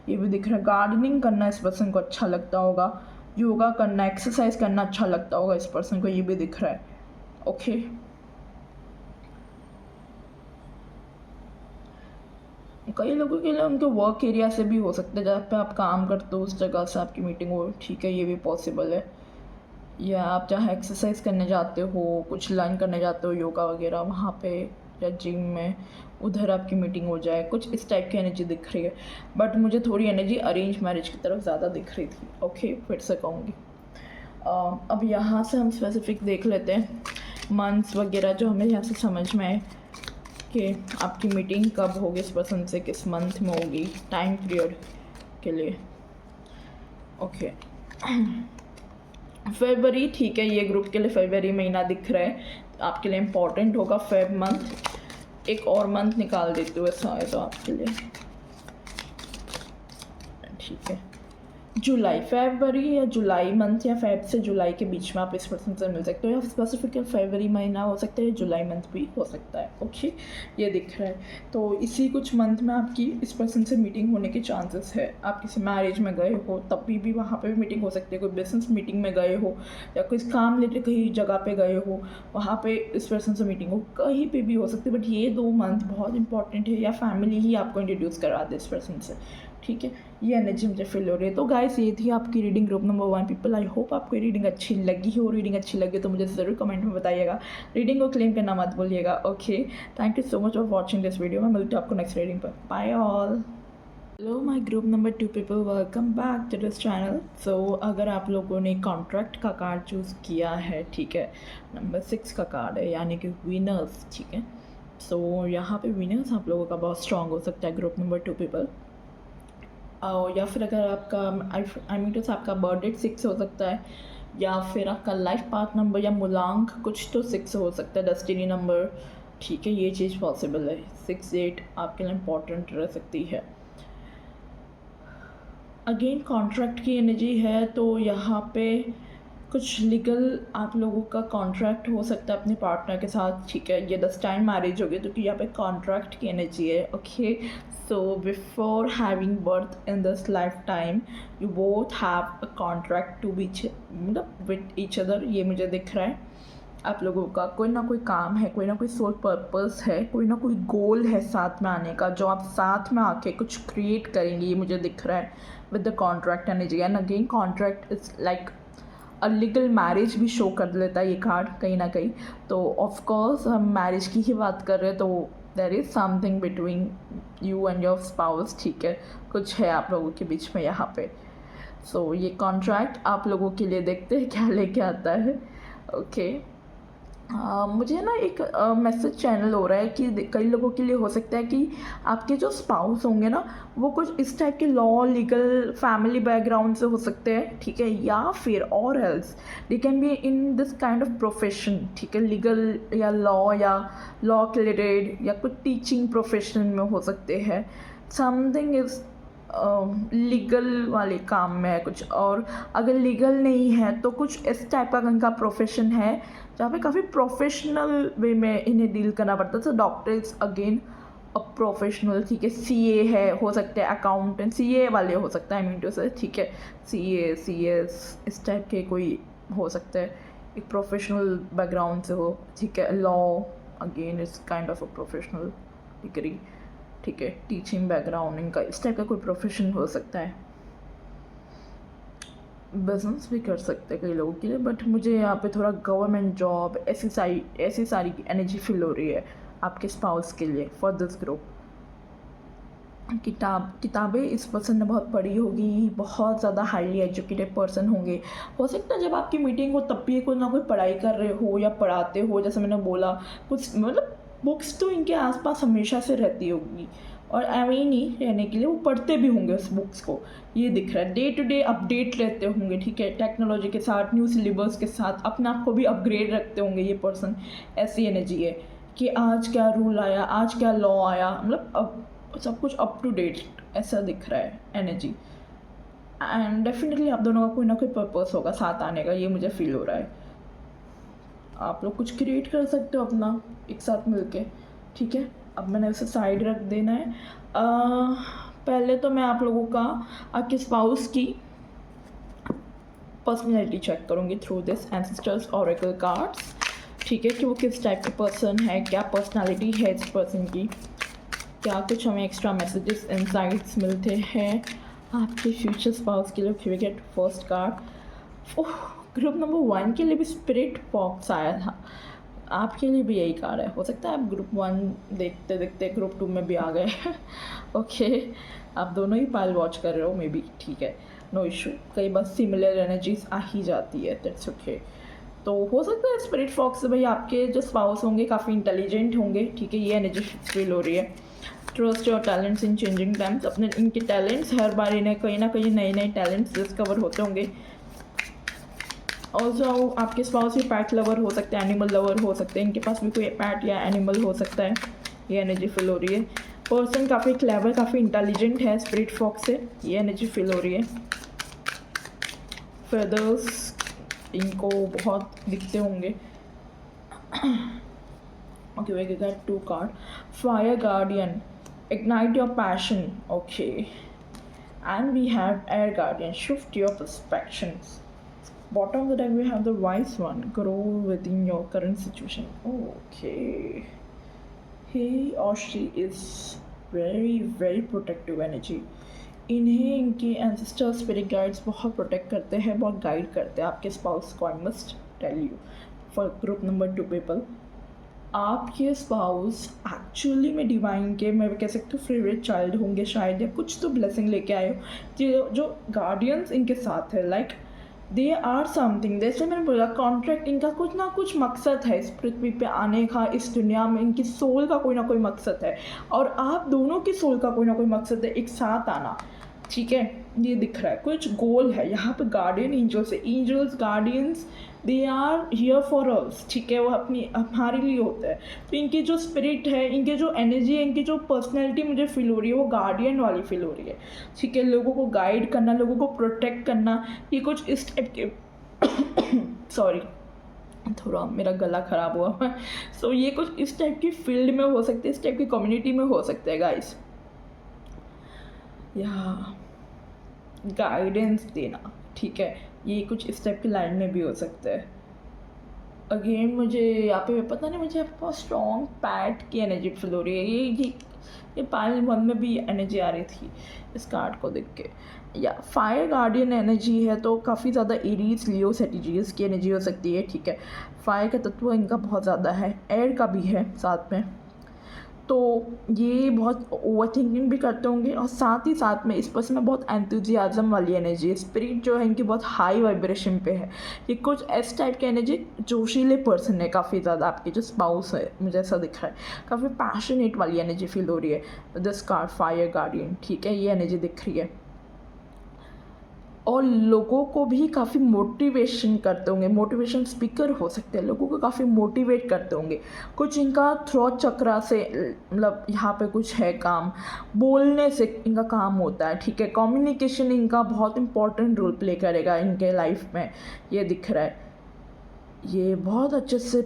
ये भी दिख रहा है। गार्डनिंग करना इस पर्सन को अच्छा लगता होगा, योगा करना, एक्सरसाइज करना अच्छा लगता होगा इस पर्सन को, ये भी दिख रहा है, ओके। कई लोगों के लिए उनके वर्क एरिया से भी हो सकता है, जहाँ पे आप काम करते हो उस जगह से आपकी मीटिंग हो, ठीक है, ये भी पॉसिबल है। या आप जहाँ एक्सरसाइज करने जाते हो, कुछ लर्न करने जाते हो, योगा वगैरह, वहाँ पे या जिम में, उधर आपकी मीटिंग हो जाए, कुछ इस टाइप की एनर्जी दिख रही है। बट मुझे थोड़ी एनर्जी अरेंज मैरिज की तरफ ज़्यादा दिख रही थी, ओके, फिर से कहूँगी। अब यहाँ से हम स्पेसिफिक देख लेते हैं मंथ्स वगैरह, जो हमें यहाँ से समझ में आए कि आपकी मीटिंग कब होगी इस पर्सन से, किस मंथ में होगी, टाइम पीरियड के लिए, ओके। फरवरी ठीक है, ये ग्रुप के लिए फरवरी महीना दिख रहा है, आपके लिए इम्पोर्टेंट होगा फेब मंथ। एक और मंथ निकाल देती हूँ ऐसा है तो आपके लिए, ठीक है। जुलाई, फरवरी या जुलाई मंथ या फेब से जुलाई के बीच में आप इस पर्सन से मिल सकते हो, या स्पेसिफिक फरवरी महीना हो सकता है, जुलाई मंथ भी हो सकता है। ओके, ये दिख रहा है। तो इसी कुछ मंथ में आपकी इस पर्सन से मीटिंग होने के चांसेस है। आप किसी मैरिज में गए हो तब भी वहाँ पे भी मीटिंग हो सकती है, कोई बिजनेस मीटिंग में गए हो या कोई काम रिलेटेड कहीं जगह पे गए हो, वहाँ पे इस पर्सन से मीटिंग हो, कहीं पे भी हो सकती है। बट ये 2 मंथ बहुत इंपॉर्टेंट है, या फैमिली ही आपको इंट्रोड्यूस करा दे इस पर्सन से, ठीक है। ये एनर्जी मुझे फील हो रही है। तो गाइस ये थी आपकी reading group number 1 people. I hope आपको रीडिंग अच्छी लगी हो। रीडिंग अच्छी लगी तो मुझे ज़रूर कमेंट में बताइएगा, रीडिंग को क्लेम करना मत भूलिएगा। Okay, thank you so much for watching this video. मैं मिलती हूँ आपको नेक्स्ट रीडिंग पर। Bye all. Hello my group number 2 people, welcome back to this channel. So अगर आप लोगों ने कॉन्ट्रैक्ट का कार्ड चूज़ किया है, ठीक है, नंबर 6 का कार्ड है, यानी कि विनर्स, ठीक है। सो यहाँ पे विनर्स आप लोगों का बहुत स्ट्रॉन्ग हो सकता है, ग्रुप नंबर 2 पीपल। या फिर अगर आपका आई मीन टू आपका बर्थ डेट 6 हो सकता है, या फिर आपका लाइफ पाथ नंबर या मूलांक कुछ तो 6 हो सकता है, डेस्टिनी नंबर, ठीक है। ये चीज़ पॉसिबल है, 6 8 आपके लिए इम्पोर्टेंट रह सकती है। अगेन कॉन्ट्रैक्ट की एनर्जी है, तो यहाँ पे कुछ लीगल आप लोगों का कॉन्ट्रैक्ट हो सकता है अपने पार्टनर के साथ, ठीक है। ये 10 टाइम मैरिज होगी, तो यहाँ पे कॉन्ट्रैक्ट की एनर्जी है। Okay, so before having birth in this lifetime you both have a contract to be मतलब विथ ईच अदर। ये मुझे दिख रहा है आप लोगों का कोई ना कोई काम है, कोई ना कोई सोल पर्पस है, कोई ना कोई गोल है साथ में आने का, जो आप साथ में आके कुछ क्रिएट करेंगे, ये मुझे दिख रहा है with the contract energy. And again contract is like a legal marriage भी शो कर लेता है ये कार्ड कहीं ना कहीं। तो ऑफकोर्स हम मैरिज की ही बात कर रहे हैं, तो there is something between you and your spouse, ठीक है, कुछ है आप लोगों के बीच में यहाँ पे। सो ये कॉन्ट्रैक्ट आप लोगों के लिए देखते हैं क्या लेके आता है। ओके, मुझे ना एक मैसेज चैनल हो रहा है कि कई लोगों के लिए हो सकता है कि आपके जो स्पाउस होंगे ना, वो कुछ इस टाइप के लॉ लीगल फैमिली बैकग्राउंड से हो सकते हैं, ठीक है। या फिर और else they can be in this kind of profession, ठीक है, लीगल या लॉ के रिलेटेड या कुछ टीचिंग प्रोफेशन में हो सकते हैं। समथिंग इज़ लीगल वाले काम में है कुछ, और अगर लीगल नहीं है तो कुछ इस टाइप का इनका प्रोफेशन है जहाँ पे काफ़ी प्रोफेशनल वे में इन्हें डील करना पड़ता है। तो doctor is again a professional, ठीक है। सीए है, हो सकते हैं अकाउंटेंट, सीए वाले हो सकता है, आई मीन टू से, ठीक है, सीएस इस टाइप के कोई हो सकते हैं, एक प्रोफेशनल बैकग्राउंड से हो, ठीक है। Law again is kind of a professional degree, ठीक है। टीचिंग बैकग्राउंड इनका इस टाइप का कोई प्रोफेशन हो सकता है। बिजनेस भी कर सकते हैं कई लोगों के लिए, बट मुझे यहाँ पे थोड़ा गवर्नमेंट जॉब ऐसी सारी एनर्जी फील हो रही है आपके स्पाउस के लिए फॉर दिस ग्रुप। किताबें इस पर्सन ने बहुत पढ़ी होगी, बहुत ज़्यादा हाईली एजुकेटेड पर्सन होंगे। हो सकता है जब आपकी मीटिंग हो तब भी कोई ना कोई पढ़ाई कर रहे हो या पढ़ाते हो, जैसे मैंने बोला कुछ, मतलब बुक्स तो इनके आसपास हमेशा से रहती होगी, और ऐਵੇਂ नहीं रहने के लिए वो पढ़ते भी होंगे उस बुक्स को, ये दिख रहा है। डे टू डे अपडेट रहते होंगे, ठीक है, टेक्नोलॉजी के साथ, न्यू सिलेबस के साथ अपने आप को भी अपग्रेड रखते होंगे ये पर्सन। ऐसी एनर्जी है कि आज क्या रूल आया, आज क्या लॉ आया, मतलब अब सब कुछ अप टू डेट ऐसा दिख रहा है एनर्जी। एंड डेफिनेटली आप दोनों का कोई ना कोई पर्पस होगा साथ आने का, ये मुझे फील हो रहा है। आप लोग कुछ क्रिएट कर सकते हो अपना एक साथ मिलके, ठीक है। अब मैंने उसे साइड रख देना है। पहले तो मैं आप लोगों का आपके स्पाउस की पर्सनैलिटी चेक करूँगी through this ancestors oracle cards, ठीक है, कि वो किस टाइप के पर्सन है, क्या पर्सनैलिटी है इस पर्सन की, क्या कुछ हमें एक्स्ट्रा मैसेजेस इनसाइट्स मिलते हैं आपके फ्यूचर स्पाउस के लिए। We get first card. Oh, group number 1 के लिए भी स्पिरिट बॉक्स आया था, आपके लिए भी यही कार्ड है। हो सकता है आप ग्रुप 1 देखते देखते ग्रुप 2 में भी आ गए ओके, आप दोनों ही पाइल वॉच कर रहे हो मे बी, ठीक है, नो इशू। कई बार सिमिलर एनर्जीज आ ही जाती है, दैट्स ओके। तो हो सकता है स्पिरिट फॉक्स से भाई आपके जो स्पाउस होंगे काफ़ी इंटेलिजेंट होंगे, ठीक है, ये एनर्जी फील हो रही है। Trust your talents in changing times, अपने इनके टैलेंट्स हर बार इन्हें कहीं ना कहीं नए नए टैलेंट्स डिस्कवर होते होंगे। ऑल्सो आपके स्पाउस भी पैट लवर हो सकते हैं, एनिमल लवर हो सकते हैं, इनके पास भी कोई पैट या एनिमल हो सकता है। ये एनर्जी फील हो रही है। पर्सन काफ़ी क्लेवर, काफ़ी इंटेलिजेंट है स्पिरिट फॉक्स से, ये एनर्जी फील हो रही है। फेदर्स इनको बहुत दिखते होंगे। Okay, we got 2 card. Fire Guardian, ignite your passion. Okay, and we have Air Guardian, shift your perspectives. Bottom of the deck we have the Wise One, grow within your current situation. Okay, he or she is very protective energy. इन्हें इनके ancestor spirit guides बहुत protect करते हैं, बहुत guide करते हैं आपके spouse को। I must tell you for group number 2 people, आपके स्पाउस एक्चुअली में डिवाइन के, मैं कह सकती हूँ, फेवरेट चाइल्ड होंगे शायद, या कुछ तो ब्लेसिंग लेके आए हो। जो गार्डियंस इनके साथ है, लाइक दे आर समथिंग, जैसे मैंने बोला कॉन्ट्रैक्ट, इनका कुछ ना कुछ मकसद है इस पृथ्वी पे आने का, इस दुनिया में इनकी सोल का कोई ना कोई मकसद है, और आप दोनों की सोल का कोई ना कोई मकसद है एक साथ आना। ठीक है, ये दिख रहा है कुछ गोल है यहाँ पे। गार्डियन एंजल्स है, angels guardians they are here for us. ठीक है, वो अपनी हमारे लिए होता है। तो इनकी जो स्पिरिट है, इनकी जो एनर्जी है, इनकी जो पर्सनैलिटी मुझे फील हो रही है वो गार्डियन वाली फील हो रही है। ठीक है, लोगों को गाइड करना, लोगों को प्रोटेक्ट करना, ये कुछ इस टाइप के सॉरी थोड़ा मेरा गला ख़राब हुआ है। सो ये कुछ इस टाइप की फील्ड में हो सकते हैं, इस टाइप की कम्युनिटी में हो सकते हैं गाइस। या गाइडेंस देना, ठीक है, ये कुछ इस टाइप की लाइन में भी हो सकता है। अगेन मुझे यहाँ पे पता नहीं, मुझे बहुत स्ट्रॉन्ग पैट की एनर्जी फील हो रही है। ये पाइल 1 में भी एनर्जी आ रही थी इस कार्ड को देख के। या फायर गार्डियन एनर्जी है तो काफ़ी ज़्यादा एरीज, लियो, सेजिटेरियस की एनर्जी हो सकती है। ठीक है, फायर का तत्व इनका बहुत ज़्यादा है, एयर का भी है साथ में, तो ये बहुत ओवर थिंकिंग भी करते होंगे, और साथ ही साथ में इस पर्सन में बहुत एंथुजियाज़म वाली एनर्जी है। स्पिरिट जो है इनकी बहुत हाई वाइब्रेशन पे है। ये कुछ इस टाइप की एनर्जी, जोशीले पर्सन है काफ़ी ज़्यादा, आपके जो स्पाउस है मुझे ऐसा दिख रहा है, काफ़ी पैशनेट वाली एनर्जी फील हो रही है। दिस कार्ड फायर गार्डियन, ठीक है, ये एनर्जी दिख रही है। और लोगों को भी काफ़ी मोटिवेशन करते होंगे, मोटिवेशन स्पीकर हो सकते हैं, लोगों को काफ़ी मोटिवेट करते होंगे। कुछ इनका थ्रोट चक्रा से, मतलब यहाँ पे कुछ है काम, बोलने से इनका काम होता है। ठीक है, कम्युनिकेशन इनका बहुत इंपॉर्टेंट रोल प्ले करेगा इनके लाइफ में, ये दिख रहा है। ये बहुत अच्छे से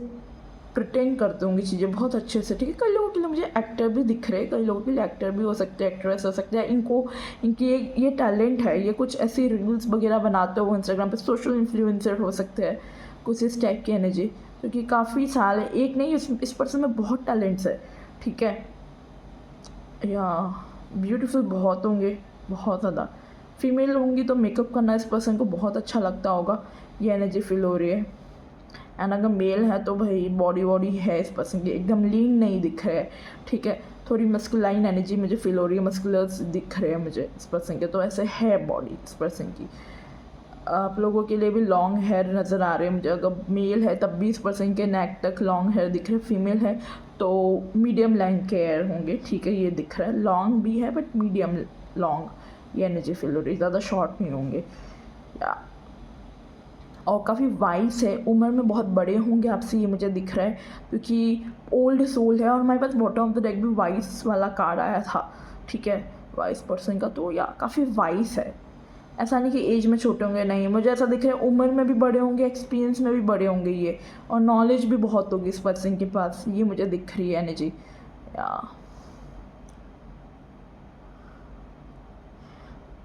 प्रिटेंड करते होंगे चीज़ें बहुत अच्छे से। ठीक है, कई लोगों के लिए मुझे एक्टर भी दिख रहे हैं, कई लोगों के लिए एक्टर भी हो सकते हैं, एक्ट्रेस हो सकते हैं। इनकी ये टैलेंट है, ये कुछ ऐसी रील्स वगैरह बनाते हो इंस्टाग्राम पे, सोशल इन्फ्लुएंसर हो सकते हैं, कुछ इस टाइप की एनर्जी, क्योंकि काफ़ी साल है, एक नहीं, इस पर्सन में बहुत टैलेंट्स है। ठीक है, या ब्यूटीफुल बहुत होंगे, बहुत ज़्यादा। फीमेल होंगी तो मेकअप करना इस पर्सन को बहुत अच्छा लगता होगा, ये एनर्जी फील हो रही है। एंड अगर मेल है तो भाई बॉडी है इस पर्सन की, एकदम लीन नहीं दिख रहे है। ठीक है, थोड़ी मस्कुलाइन एनर्जी मुझे फील हो रही है, मस्कुलर्स दिख रहे हैं मुझे इस पर्सन के, तो ऐसे है बॉडी इस पर्सन की। आप लोगों के लिए भी लॉन्ग हेयर नज़र आ रहे हैं मुझे, अगर मेल है तब भी इस पर्सन के नेक तक लॉन्ग हेयर दिख रहे हैं, फीमेल है तो मीडियम लेंथ के हेयर होंगे। ठीक है, ये दिख रहा है, लॉन्ग भी है बट मीडियम लॉन्ग, ये एनर्जी फील हो रही है, ज़्यादा शॉर्ट नहीं होंगे। या और काफ़ी वाइस है, उम्र में बहुत बड़े होंगे आपसे, ये मुझे दिख रहा है, क्योंकि ओल्ड सोल है। और हमारे पास बॉटम ऑफ द डेक भी वाइस वाला कार्ड आया था। ठीक है, वाइस पर्सन का, तो या काफ़ी वाइस है। ऐसा नहीं कि एज में छोटे होंगे, नहीं, मुझे ऐसा दिख रहा है उम्र में भी बड़े होंगे, एक्सपीरियंस में भी बड़े होंगे ये, और नॉलेज भी बहुत होगी इस पर्सन के पास, ये मुझे दिख रही है एनर्जी। या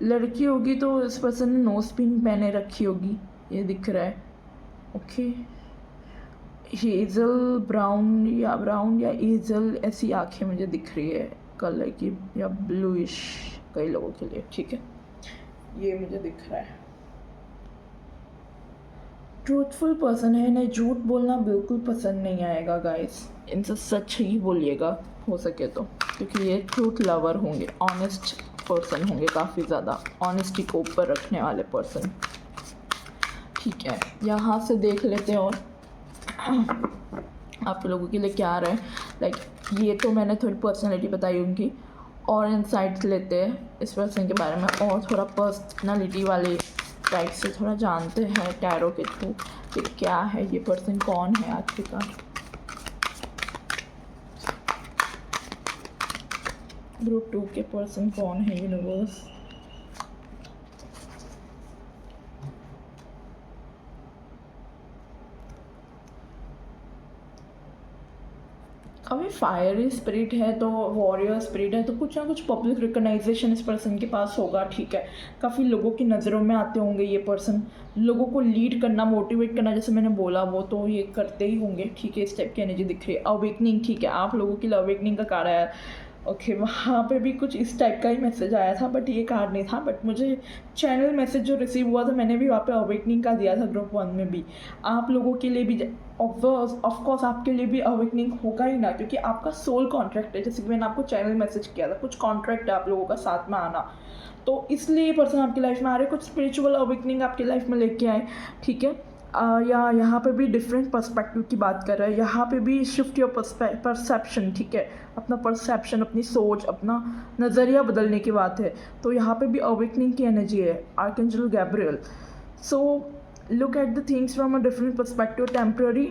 लड़की होगी तो इस पर्सन ने नोज पिन पहने रखी होगी, ये दिख रहा है। ओके, हेज़ल ब्राउन या हेज़ल ऐसी आंखें मुझे दिख रही है कलर की, या ब्लूइश कई लोगों के लिए। ठीक है, ये मुझे दिख रहा है। ट्रूथफुल पर्सन है, इन्हें झूठ बोलना बिल्कुल पसंद नहीं आएगा गाइस, इनसे सच ही बोलिएगा हो सके तो, क्योंकि ये ट्रूथ लवर होंगे, ऑनेस्ट पर्सन होंगे, काफ़ी ज़्यादा ऑनेस्टी को ऊपर रखने वाले पर्सन। ठीक है, यहाँ से देख लेते हैं और आप लोगों के लिए क्या आ रहा है। लाइक ये तो मैंने थोड़ी पर्सनालिटी बताई उनकी, और इंसाइट्स लेते हैं इस पर्सन के बारे में, और थोड़ा पर्सनालिटी वाले टाइप से थोड़ा जानते हैं टैरो के थ्रू कि क्या है ये पर्सन, कौन है आखिरकार। ग्रुप 2 के पर्सन कौन है यूनिवर्स। काफ़ी फायरी स्पिरिट है, तो वॉरियर स्पिरिट है, तो कुछ ना कुछ पब्लिक रिकग्नाइजेशन इस पर्सन के पास होगा, ठीक है। काफ़ी लोगों की नज़रों में आते होंगे ये पर्सन, लोगों को लीड करना, मोटिवेट करना, जैसे मैंने बोला वो तो ये करते ही होंगे, ठीक है। इस टाइप की एनर्जी दिख रही है। अवेकनिंग, ठीक है, आप लोगों के लिए अवेकनिंग का कार्ड है। ओके, वहाँ पे भी कुछ इस टाइप का ही मैसेज आया था, बट ये कार्ड नहीं था। बट मुझे चैनल मैसेज जो रिसीव हुआ था, मैंने भी वहाँ पे अवेकनिंग का दिया था ग्रुप 1 में भी। आप लोगों के लिए भी ऑफकोर्स आपके लिए भी अवेकनिंग होगा ही ना, क्योंकि आपका सोल कॉन्ट्रैक्ट है। जैसे कि मैंने आपको चैनल मैसेज किया था, कुछ कॉन्ट्रैक्ट है आप लोगों का साथ में आना, तो इसलिए ये पर्सन आपकी लाइफ में आ रहे, कुछ स्पिरिचुअल अवेकनिंग आपकी लाइफ में लेके आए, ठीक है। या यहाँ पे भी डिफरेंट पर्सपेक्टिव की बात कर रहा है, यहाँ पे भी शिफ्ट योर परसेप्शन, ठीक है। अपना परसेप्शन, अपनी सोच, अपना नज़रिया बदलने की बात है। तो यहाँ पे भी अवेकनिंग की एनर्जी है, archangel Gabriel. So look at the things from a different perspective, temporary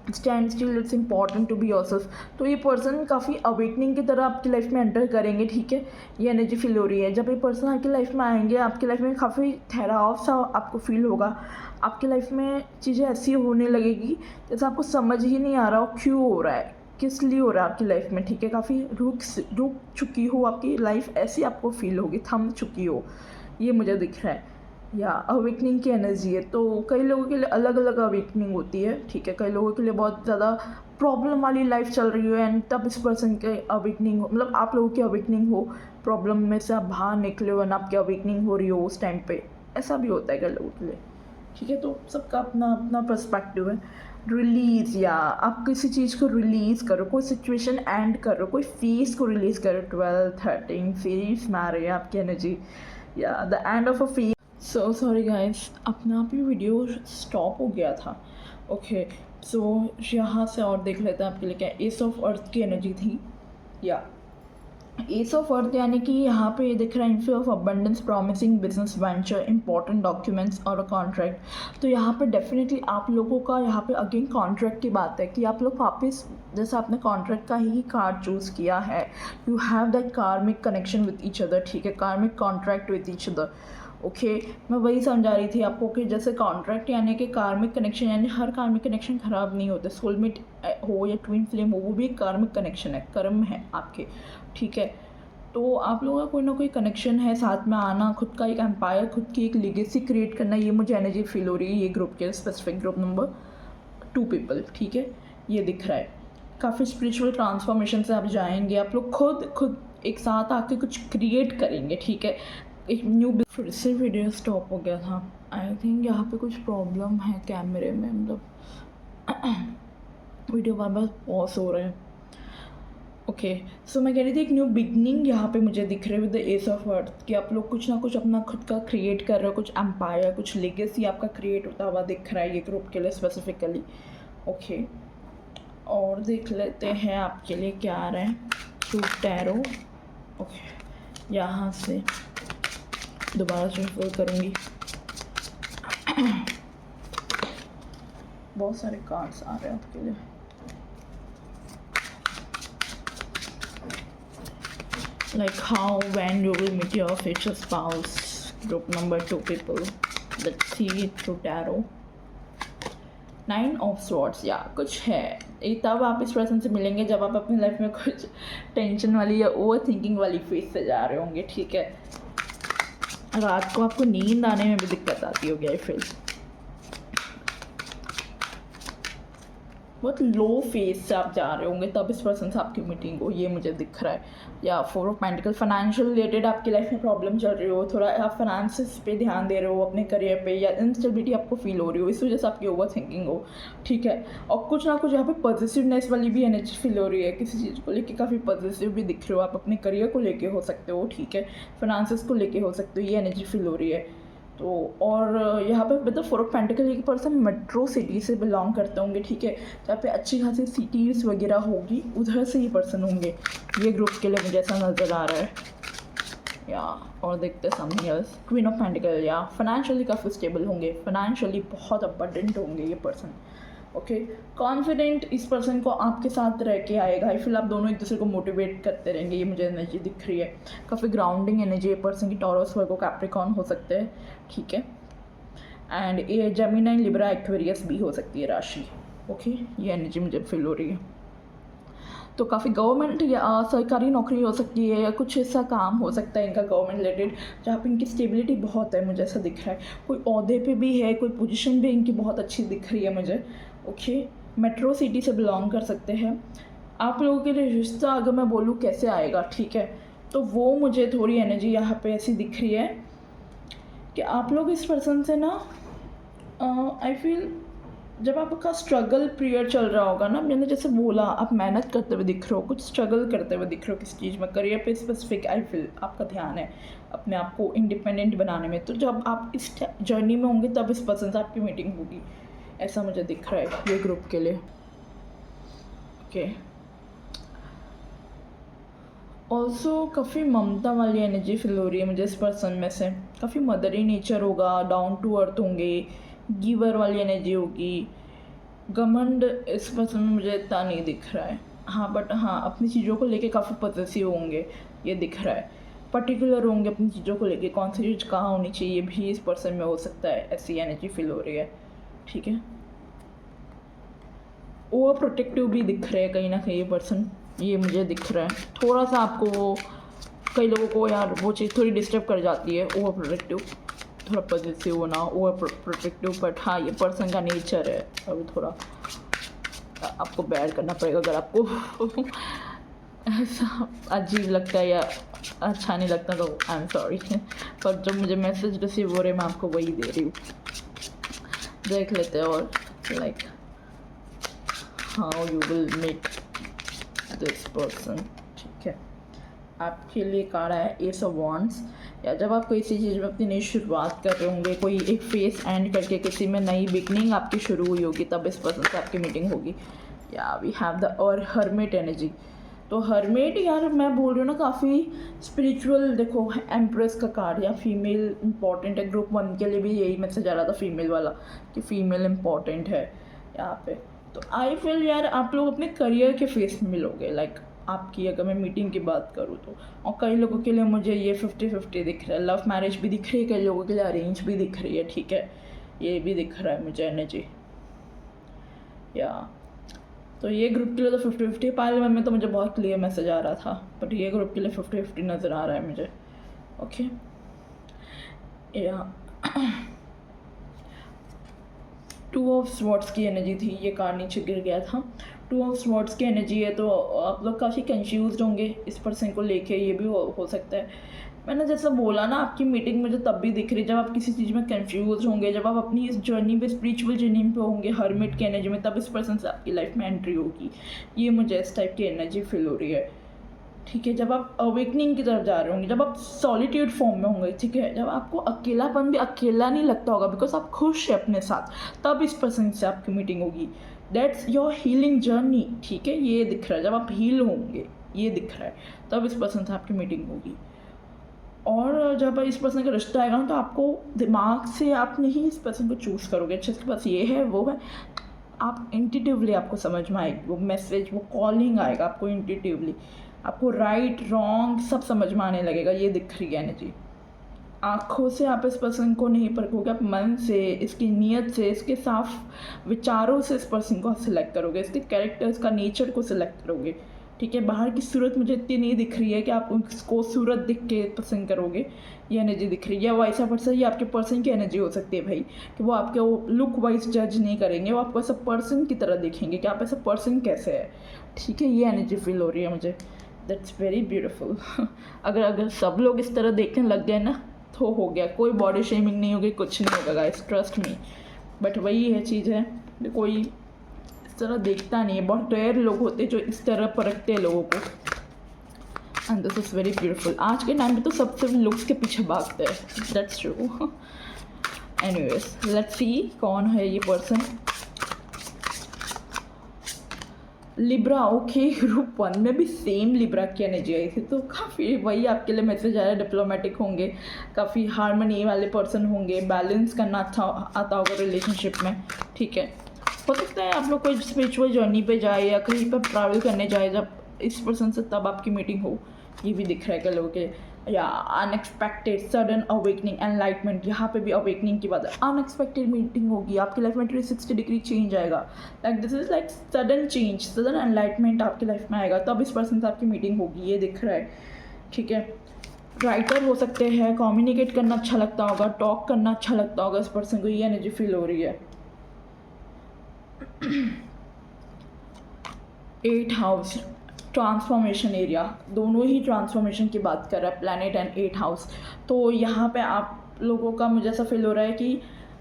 stand still, it's important to be yourself. तो ये पर्सन काफ़ी अवेकनिंग की तरह आपकी लाइफ में एंटर करेंगे, ठीक है। ये एनर्जी फील हो रही है। जब ये पर्सन आपकी लाइफ में आएंगे, आपकी लाइफ में काफ़ी ठहराव सा आपको फील होगा। आपकी लाइफ में चीज़ें ऐसी होने लगेगी जैसे आपको समझ ही नहीं आ रहा हो क्यों हो रहा है, किस लिए हो रहा है आपकी लाइफ में, ठीक है। काफ़ी रुक चुकी हो आपकी लाइफ, ऐसी आपको फील होगी, थम चुकी हो, ये मुझे दिख रहा है। या अवेकनिंग की एनर्जी है। तो कई लोगों के लिए अलग अलग अवेकनिंग होती है, ठीक है। कई लोगों के लिए बहुत ज़्यादा प्रॉब्लम वाली लाइफ चल रही है, एंड तब इस पर्सन के अवेकनिंग हो, मतलब आप लोगों की अवेकनिंग हो, प्रॉब्लम में से आप बाहर निकले हो एंड आपकी अवेकनिंग हो रही हो उस टाइम पे, ऐसा भी होता है कई लोगों के लिए, ठीक है। तो सबका अपना अपना पर्सपेक्टिव है। रिलीज़, या आप किसी चीज़ को रिलीज़ करो, कोई सिचुएशन एंड करो, कोई फेस को रिलीज़ करो। 12 13 फेस मारे आपकी एनर्जी, या the end of a face. So sorry guys, अपना आप ही वीडियो स्टॉप हो गया था। ओके, सो यहाँ से और देख लेते हैं आपके लिए क्या एस ऑफ अर्थ की एनर्जी थी। या एस ऑफ अर्थ यानी कि यहाँ पे ये दिख रहा है inflow of abundance, promising business venture, important documents और अ कॉन्ट्रैक्ट। तो यहाँ पे डेफिनेटली आप लोगों का यहाँ पे अगेन कॉन्ट्रैक्ट की बात है कि आप लोग वापस, जैसे आपने कॉन्ट्रैक्ट का ही कार्ड चूज़ किया है, you have that karmic connection with each other, ठीक है, कार्मिक contract with each other. Okay, मैं वही समझा रही थी आपको कि जैसे कॉन्ट्रैक्ट यानी कि कार्मिक कनेक्शन, यानी हर कार्मिक कनेक्शन ख़राब नहीं होते। सोलमेट हो या ट्विन फ्लेम हो, वो भी एक कार्मिक कनेक्शन है, कर्म है आपके, ठीक है। तो आप लोगों का कोई ना कोई कनेक्शन है, साथ में आना, खुद का एक एम्पायर, खुद की एक लेगेसी क्रिएट करना, ये मुझे एनर्जी फील हो रही है ये ग्रुप के स्पेसिफिक ग्रुप नंबर 2 पीपल, ठीक है। ये दिख रहा है काफ़ी स्पिरिचुअल ट्रांसफॉर्मेशन से आप जाएंगे, आप लोग खुद एक साथ आके कुछ क्रिएट करेंगे, ठीक है। एक न्यू, फिर से वीडियो स्टॉप हो गया था। आई थिंक यहाँ पे कुछ प्रॉब्लम है कैमरे में, मतलब वीडियो बार बार पॉज हो रहा है। ओके, सो मैं कह रही थी एक न्यू बिगनिंग यहाँ पे मुझे दिख रही है with the S of earth, कि आप लोग कुछ ना कुछ अपना खुद का क्रिएट कर रहे हो, कुछ एम्पायर, कुछ लेगेसी आपका क्रिएट होता हुआ दिख रहा है ये ग्रुप के लिए स्पेसिफिकली। ओके, और देख लेते हैं आपके लिए क्या आ रहा है थ्रू टैरो। ओके, यहाँ से दोबारा शफल करूँगी। बहुत सारे कार्ड्स आ रहे हैं आपके लिए। Like how, when you will meet your future spouse, group number 2 people. Let's see it through tarot. 9 of Swords, या कुछ है ये, तब आप इस पर्सन से मिलेंगे जब आप अपनी लाइफ में कुछ टेंशन वाली या ओवर थिंकिंग वाली फेज से जा रहे होंगे, ठीक है। रात को आपको नींद आने में भी दिक्कत आती होगी, आई फील बहुत लो फेज से आप जा रहे होंगे, तब इस पर्सन से आपकी मीटिंग हो, ये मुझे दिख रहा है। या 4 ऑफ पेंटिकल, फाइनेंशियल रिलेटेड आपकी लाइफ में प्रॉब्लम चल रही हो, थोड़ा आप फाइनेंसिस पे ध्यान दे रहे हो, अपने करियर पे, या इंस्टेबिलिटी आपको फील हो रही हो, इस वजह से आपकी ओवर थिंकिंग हो, ठीक है। और कुछ ना कुछ यहाँ पे पॉजिटिवनेस वाली भी एनर्जी फील हो रही है, किसी चीज़ को लेके काफ़ी पॉजिटिव भी दिख रहे हो आप, अपने करियर को लेके हो सकते हो, ठीक है, फाइनेंसिस को लेके हो सकते हो, ये एनर्जी फील हो रही है। तो और यहाँ पे मतलब 4 ऑफ पेंटिकल एक पर्सन मेट्रो सिटी से बिलोंग करते होंगे, ठीक है, जहाँ पे अच्छी खासी सिटीज़ वगैरह होगी, उधर से ही पर्सन होंगे ये ग्रुप के लिए, मुझे ऐसा नज़र आ रहा है। या और देखते हैं something else, queen of pentacle. या फाइनेंशियली काफ़ी स्टेबल होंगे, फाइनेंशियली बहुत अबंडेंट होंगे ये पर्सन। ओके, कॉन्फिडेंट इस पर्सन को आपके साथ रह के आएगा, आई फील आप दोनों एक दूसरे को मोटिवेट करते रहेंगे, ये मुझे एनर्जी दिख रही है। काफ़ी ग्राउंडिंग एनर्जी ये पर्सन की, टॉरस वर्गो कैप्रिकॉर्न हो सकते हैं, ठीक है। एंड ये जेमिनी, लिब्रा, एक्वेरियस भी हो सकती है राशि। ओके, ये एनर्जी मुझे फील हो रही है। तो काफ़ी गवर्नमेंट या सरकारी नौकरी हो सकती है, या कुछ ऐसा काम हो सकता है इनका गवर्नमेंट रिलेटेड जहाँ पे इनकी स्टेबिलिटी बहुत है, मुझे ऐसा दिख रहा है। कोई ओहदे पे भी है, कोई पोजीशन भी इनकी बहुत अच्छी दिख रही है मुझे। ओके, मेट्रो सिटी से बिलोंग कर सकते हैं। आप लोगों के लिए रिश्ता अगर मैं बोलूँ कैसे आएगा, ठीक है, तो वो मुझे थोड़ी एनर्जी यहाँ पे ऐसी दिख रही है कि आप लोग इस पर्सन से ना, आई फील जब आपका स्ट्रगल पीरियड चल रहा होगा ना, मैंने जैसे बोला आप मेहनत करते हुए दिख रहे हो, कुछ स्ट्रगल करते हुए दिख रहे हो किस चीज़ में, करियर पे स्पेसिफिक आई फील आपका ध्यान है अपने आप को इंडिपेंडेंट बनाने में। तो जब आप इस जर्नी में होंगे तब इस पर्सन से आपकी मीटिंग होगी, ऐसा मुझे दिख रहा है ये ग्रुप के लिए। ओके, ऑल्सो काफ़ी ममता वाली एनर्जी फील हो रही है मुझे इस पर्सन में से। काफ़ी मदरी नेचर होगा, डाउन टू अर्थ होंगे, गिवर वाली एनर्जी होगी। घमंड इस पर्सन में मुझे इतना नहीं दिख रहा है, हाँ, बट हाँ अपनी चीज़ों को लेके काफ़ी पॉजिटिव होंगे, ये दिख रहा है। पर्टिकुलर होंगे अपनी चीज़ों को लेके, कौन सी चीज़ कहाँ होनी चाहिए भी इस पर्सन में हो सकता है, ऐसी एनर्जी फील हो रही है, ठीक है। ओवर प्रोटेक्टिव भी दिख रहे हैं कहीं ना कहीं ये पर्सन, ये मुझे दिख रहा है। थोड़ा सा आपको, कई लोगों को यार वो चीज़ थोड़ी डिस्टर्ब कर जाती है, ओवर प्रोटेक्टिव, थोड़ा पॉजिटिव होना, ओवर प्रोटेक्टिव। बट हाँ, ये पर्सन का नेचर है, अभी थोड़ा आपको बेयर करना पड़ेगा अगर आपको ऐसा अजीब लगता है या अच्छा नहीं लगता तो आई एम सॉरी, पर जब मुझे मैसेज रिसीव हो रहे मैं आपको वही दे रही हूँ। देख लेते हैं और like how you will meet this person, ठीक है। आपके लिए कार्ड है एस ऑफ वॉन्ड्स। या जब आप किसी चीज़ में अपनी नई शुरुआत कर रहे होंगे, कोई एक फेस एंड करके किसी में नई बिगनिंग आपकी शुरू हुई होगी, तब इस पर्सन से आपकी मीटिंग होगी। या वी हैव द और हर्मिट एनर्जी। तो हर्मिट यार मैं बोल रही हूँ ना, काफ़ी स्पिरिचुअल। देखो एम्प्रेस का कार्ड, या फीमेल इंपॉर्टेंट है, ग्रुप 1 के लिए भी यही मैसेज आ रहा था फीमेल वाला कि फीमेल इंपॉर्टेंट है यहाँ पे। तो आई फील यार आप लोग अपने करियर के फेस में मिलोगे, लाइक आपकी अगर मैं मीटिंग की बात करूँ तो। और कई लोगों के लिए मुझे ये 50-50 दिख रहा है, लव मैरिज भी दिख रही है, कई लोगों के लिए अरेंज भी दिख रही है, ठीक है, ये भी दिख रहा है मुझे एनर्जी। या तो ये ग्रुप के लिए तो 50-50, पायल में तो मुझे बहुत क्लियर मैसेज आ रहा था, बट ये ग्रुप के लिए 50-50 नज़र आ रहा है मुझे। ओके, या 2 ऑफ स्वॉर्ड्स की एनर्जी थी, ये कार्ड नीचे गिर गया था। 2 ऑफ स्वॉर्ड्स की एनर्जी है, तो आप लोग काफ़ी कंफ्यूज होंगे इस पर्सन को लेके, ये भी हो सकता है। मैंने जैसा बोला ना, आपकी मीटिंग मुझे तब भी दिख रही है जब आप किसी चीज़ में कंफ्यूज होंगे, जब आप अपनी इस जर्नी पे, स्पिरिचुअल जर्नी पे होंगे हर्मिट की एनर्जी में, तब इस पर्सन से आपकी लाइफ में एंट्री होगी। ये मुझे इस टाइप की एनर्जी फील हो रही है, ठीक है। जब आप अवेकनिंग की तरफ जा रहे होंगे, जब आप सॉलिट्यूड फॉर्म में होंगे, ठीक है, जब आपको अकेलापन भी अकेला नहीं लगता होगा बिकॉज आप खुश हैं अपने साथ, तब इस पर्सन से आपकी मीटिंग होगी। दैट्स योर हीलिंग जर्नी, ठीक है, ये दिख रहा है। जब आप हील होंगे, ये दिख रहा है, तब इस पर्सन से आपकी मीटिंग होगी। और जब इस पर्सन का रिश्ता आएगा ना, तो आपको दिमाग से आप नहीं इस पर्सन को चूज़ करोगे, अच्छा इसके पास ये है वो है, आप इंट्यूटिवली आपको समझ में आएगी वो मैसेज, वो कॉलिंग आएगा आपको इंट्यूटिवली, आपको राइट रॉन्ग सब समझ में आने लगेगा, ये दिख रही है एनर्जी। आँखों से आप इस पर्सन को नहीं परखोगे, आप मन से, इसकी नीयत से, इसके साफ विचारों से इस पर्सन को सिलेक्ट करोगे, इसके कैरेक्टर्स का नेचर को सिलेक्ट करोगे, ठीक है। बाहर की सूरत मुझे इतनी नहीं दिख रही है कि आप उसको सूरत दिख के पसंद करोगे, ये एनर्जी दिख रही है। या वाइसा वर्सा, ये आपके पर्सन की एनर्जी हो सकती है भाई, कि वो आपके वो लुक वाइज जज नहीं करेंगे, वो आपको ऐसा पर्सन की तरह देखेंगे कि आप ऐसा पर्सन कैसे है, ठीक है, ये एनर्जी फील हो रही है मुझे। That's very beautiful. अगर सब लोग इस तरह देखने लग गए ना, तो हो गया, कोई बॉडी शेमिंग नहीं होगी, कुछ नहीं होगा गाइस, ट्रस्ट मी। बट वही है चीज़ है, कोई इस तरह देखता नहीं है, बहुत रेयर लोग होते हैं जो इस तरह परखते हैं लोगों को। And this is very beautiful. आज के टाइम पे तो सब सिर्फ लुक्स के पीछे भागते हैं, that's true. Anyways let's see कौन है ये पर्सन। Libra, okay. ग्रुप 1 में भी सेम लिब्रा की एनर्जी आई थी, तो काफ़ी वही आपके लिए मैसेज आया, डिप्लोमेटिक होंगे, काफ़ी हार्मनी वाले पर्सन होंगे, बैलेंस करना अच्छा आता होगा रिलेशनशिप में, ठीक है। हो सकता है आप लोग कोई स्पिरिचुअल जर्नी पे जाए या कहीं पर ट्रैवल करने जाए जब इस पर्सन से, तब आपकी मीटिंग हो, ये भी दिख रहा है कई लोगों के। या अनएक्सपेक्टेड सडन अवेकनिंग, एनलाइटमेंट, यहाँ पे भी अवेकनिंग की बात है। अनएक्सपेक्टेड मीटिंग होगी आपकी लाइफ में, 360 डिग्री चेंज आएगा। Like this is like sudden change, sudden enlightenment आपकी लाइफ में आएगा, तब इस पर्सन से आपकी मीटिंग होगी, ये दिख रहा है, ठीक है। राइटर हो सकते हैं, कम्युनिकेट करना अच्छा लगता होगा, टॉक करना अच्छा लगता होगा इस पर्सन को, ये एनर्जी फील हो रही है। 8 हाउस, ट्रांसफॉर्मेशन एरिया, दोनों ही ट्रांसफॉर्मेशन की बात कर रहा है, प्लैनेट एंड 8 हाउस। तो यहाँ पे आप लोगों का मुझे ऐसा फील हो रहा है कि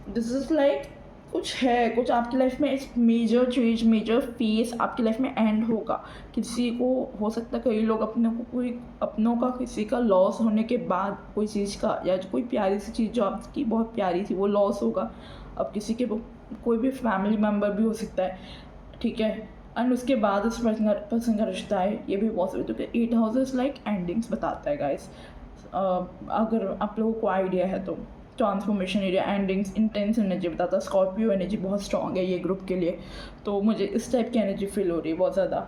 दिस इज़ लाइक कुछ है, कुछ आपकी लाइफ में इस मेजर चेंज, मेजर फेस आपकी लाइफ में एंड होगा। किसी को हो सकता है, कई लोग अपने को कोई अपनों का किसी का लॉस होने के बाद कोई चीज़ का, या कोई प्यारी सी चीज़ जो आपकी बहुत प्यारी थी वो लॉस होगा। अब किसी के कोई भी फैमिली मेम्बर भी हो सकता है, ठीक है, एंड उसके बाद उस पर्सन का रिश्ता है, ये भी पॉसिबल। तो 8 हाउसेस लाइक एंडिंग्स बताता है गाइस, अगर आप लोगों को आइडिया है तो। Transformation area, endings, intense energy बताता है। स्कॉर्पियो एनर्जी बहुत स्ट्रॉन्ग है ये ग्रुप के लिए, तो मुझे इस टाइप की एनर्जी फील हो रही है बहुत ज़्यादा।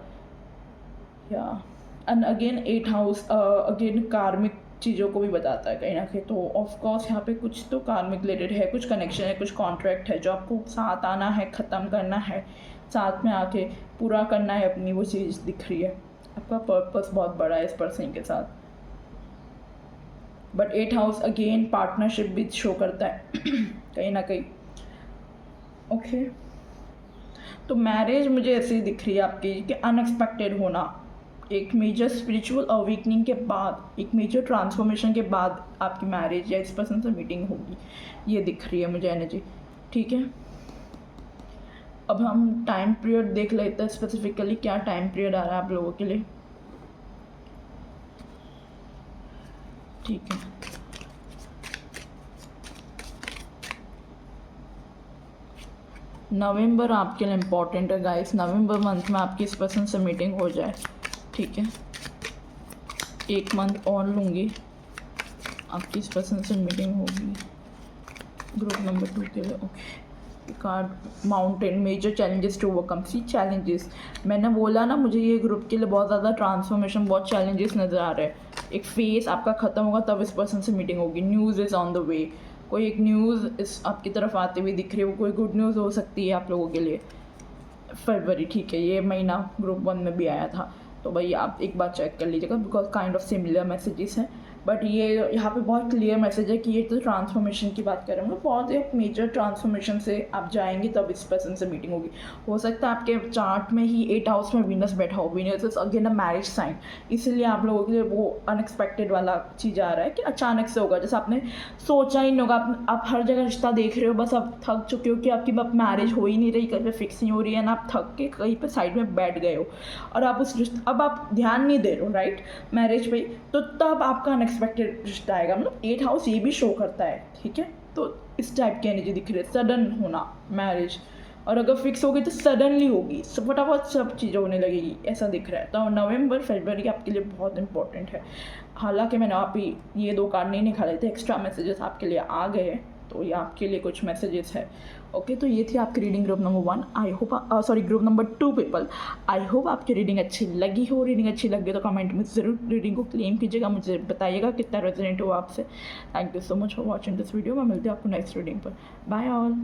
या एंड अगेन 8 हाउस अगेन कार्मिक चीज़ों को भी बताता है कहीं ना कहीं, तो ऑफकोर्स यहाँ पे कुछ तो कार्मिक रिलेटेड है, कुछ कनेक्शन है, कुछ कॉन्ट्रैक्ट है जो आपको साथ आना है, ख़त्म करना है, साथ में आके पूरा करना है अपनी, वो चीज़ दिख रही है। आपका पर्पस बहुत बड़ा है इस पर्सन के साथ। बट 8 हाउस अगेन पार्टनरशिप भी शो करता है कहीं ना कहीं, ओके। तो मैरिज मुझे ऐसे ही दिख रही है आपकी कि अनएक्सपेक्टेड होना, एक मेजर स्पिरिचुअल अवेकनिंग के बाद, एक मेजर ट्रांसफॉर्मेशन के बाद आपकी मैरिज या इस पर्सन से मीटिंग होगी, ये दिख रही है मुझे एनर्जी, ठीक है। अब हम टाइम पीरियड देख लेते हैं, स्पेसिफिकली क्या टाइम पीरियड आ रहा है आप लोगों के लिए, ठीक है। नवंबर आपके लिए इम्पॉर्टेंट है गाइस, नवंबर मंथ में आपकी इस पर्सन से मीटिंग हो जाए, ठीक है। 1 मंथ और लूँगी, आपकी इस पर्सन से मीटिंग होगी ग्रुप नंबर 2 के लिए, okay. Card mountain, major challenges to overcome, see challenges, मैंने बोला ना मुझे ये ग्रुप के लिए बहुत ज़्यादा ट्रांसफॉर्मेशन, बहुत चैलेंजेस नज़र आ रहे हैं। एक फेस आपका ख़त्म होगा तब इस पर्सन से मीटिंग होगी। News is on the way, कोई एक न्यूज़ इस आपकी तरफ आते हुए दिख रही है, वो कोई गुड न्यूज़ हो सकती है आप लोगों के लिए। फरवरी, ठीक है, ये महीना ग्रुप 1 में भी आया था, तो भाई आप एक बार चेक कर लीजिएगा, because kind of similar messages हैं। बट ये यहाँ पे बहुत क्लियर मैसेज है कि ये तो ट्रांसफॉर्मेशन की बात कर रहे हैं, बहुत एक मेजर ट्रांसफॉर्मेशन से आप जाएंगे तब इस पर्सन से मीटिंग होगी। हो सकता है आपके चार्ट में ही 8 हाउस में वीनस बैठा हो, Venus is again a marriage sign, इसीलिए आप लोगों के लिए वो अनएक्सपेक्टेड वाला चीज़ आ रहा है कि अचानक से होगा, जैसे आपने सोचा ही नहीं होगा। आप हर जगह रिश्ता देख रहे हो, बस आप थक चुके हो कि आपकी मैरिज हो ही नहीं रही, कहीं पर फिक्स नहीं हो रही है ना, आप थक के कहीं पर साइड में बैठ गए हो और आप अब आप ध्यान नहीं दे रहे हो राइट मैरिज पे, तो तब आपका अनएक्सपेक्टेड रिश्ता आएगा। मतलब 8 हाउस ये भी शो करता है, ठीक है। तो इस टाइप की एनर्जी दिख रही है, सडन होना मैरिज, और अगर फिक्स होगी तो सडनली होगी, फटाफट सब चीज़ें होने लगेगी, ऐसा दिख रहा है। तो नवंबर फरवरी आपके लिए बहुत इंपॉर्टेंट है। हालांकि मैंने आप ही ये 2 कार्ड नहीं निकाले थे, एक्स्ट्रा मैसेजेस आपके लिए आ गए हैं, तो ये आपके लिए कुछ मैसेजेस है, ओके। तो ये थी आपकी reading group number 1। I hope group number 2 people, I hope आपकी रीडिंग अच्छी लगी हो। रीडिंग अच्छी लगी तो कमेंट में ज़रूर रीडिंग को क्लेम कीजिएगा, मुझे बताइएगा कितना रेजोनेट हुआ आपसे। Thank you so much for watching this video. मैं मिलती हूँ आपको नेक्स्ट रीडिंग पर। Bye all.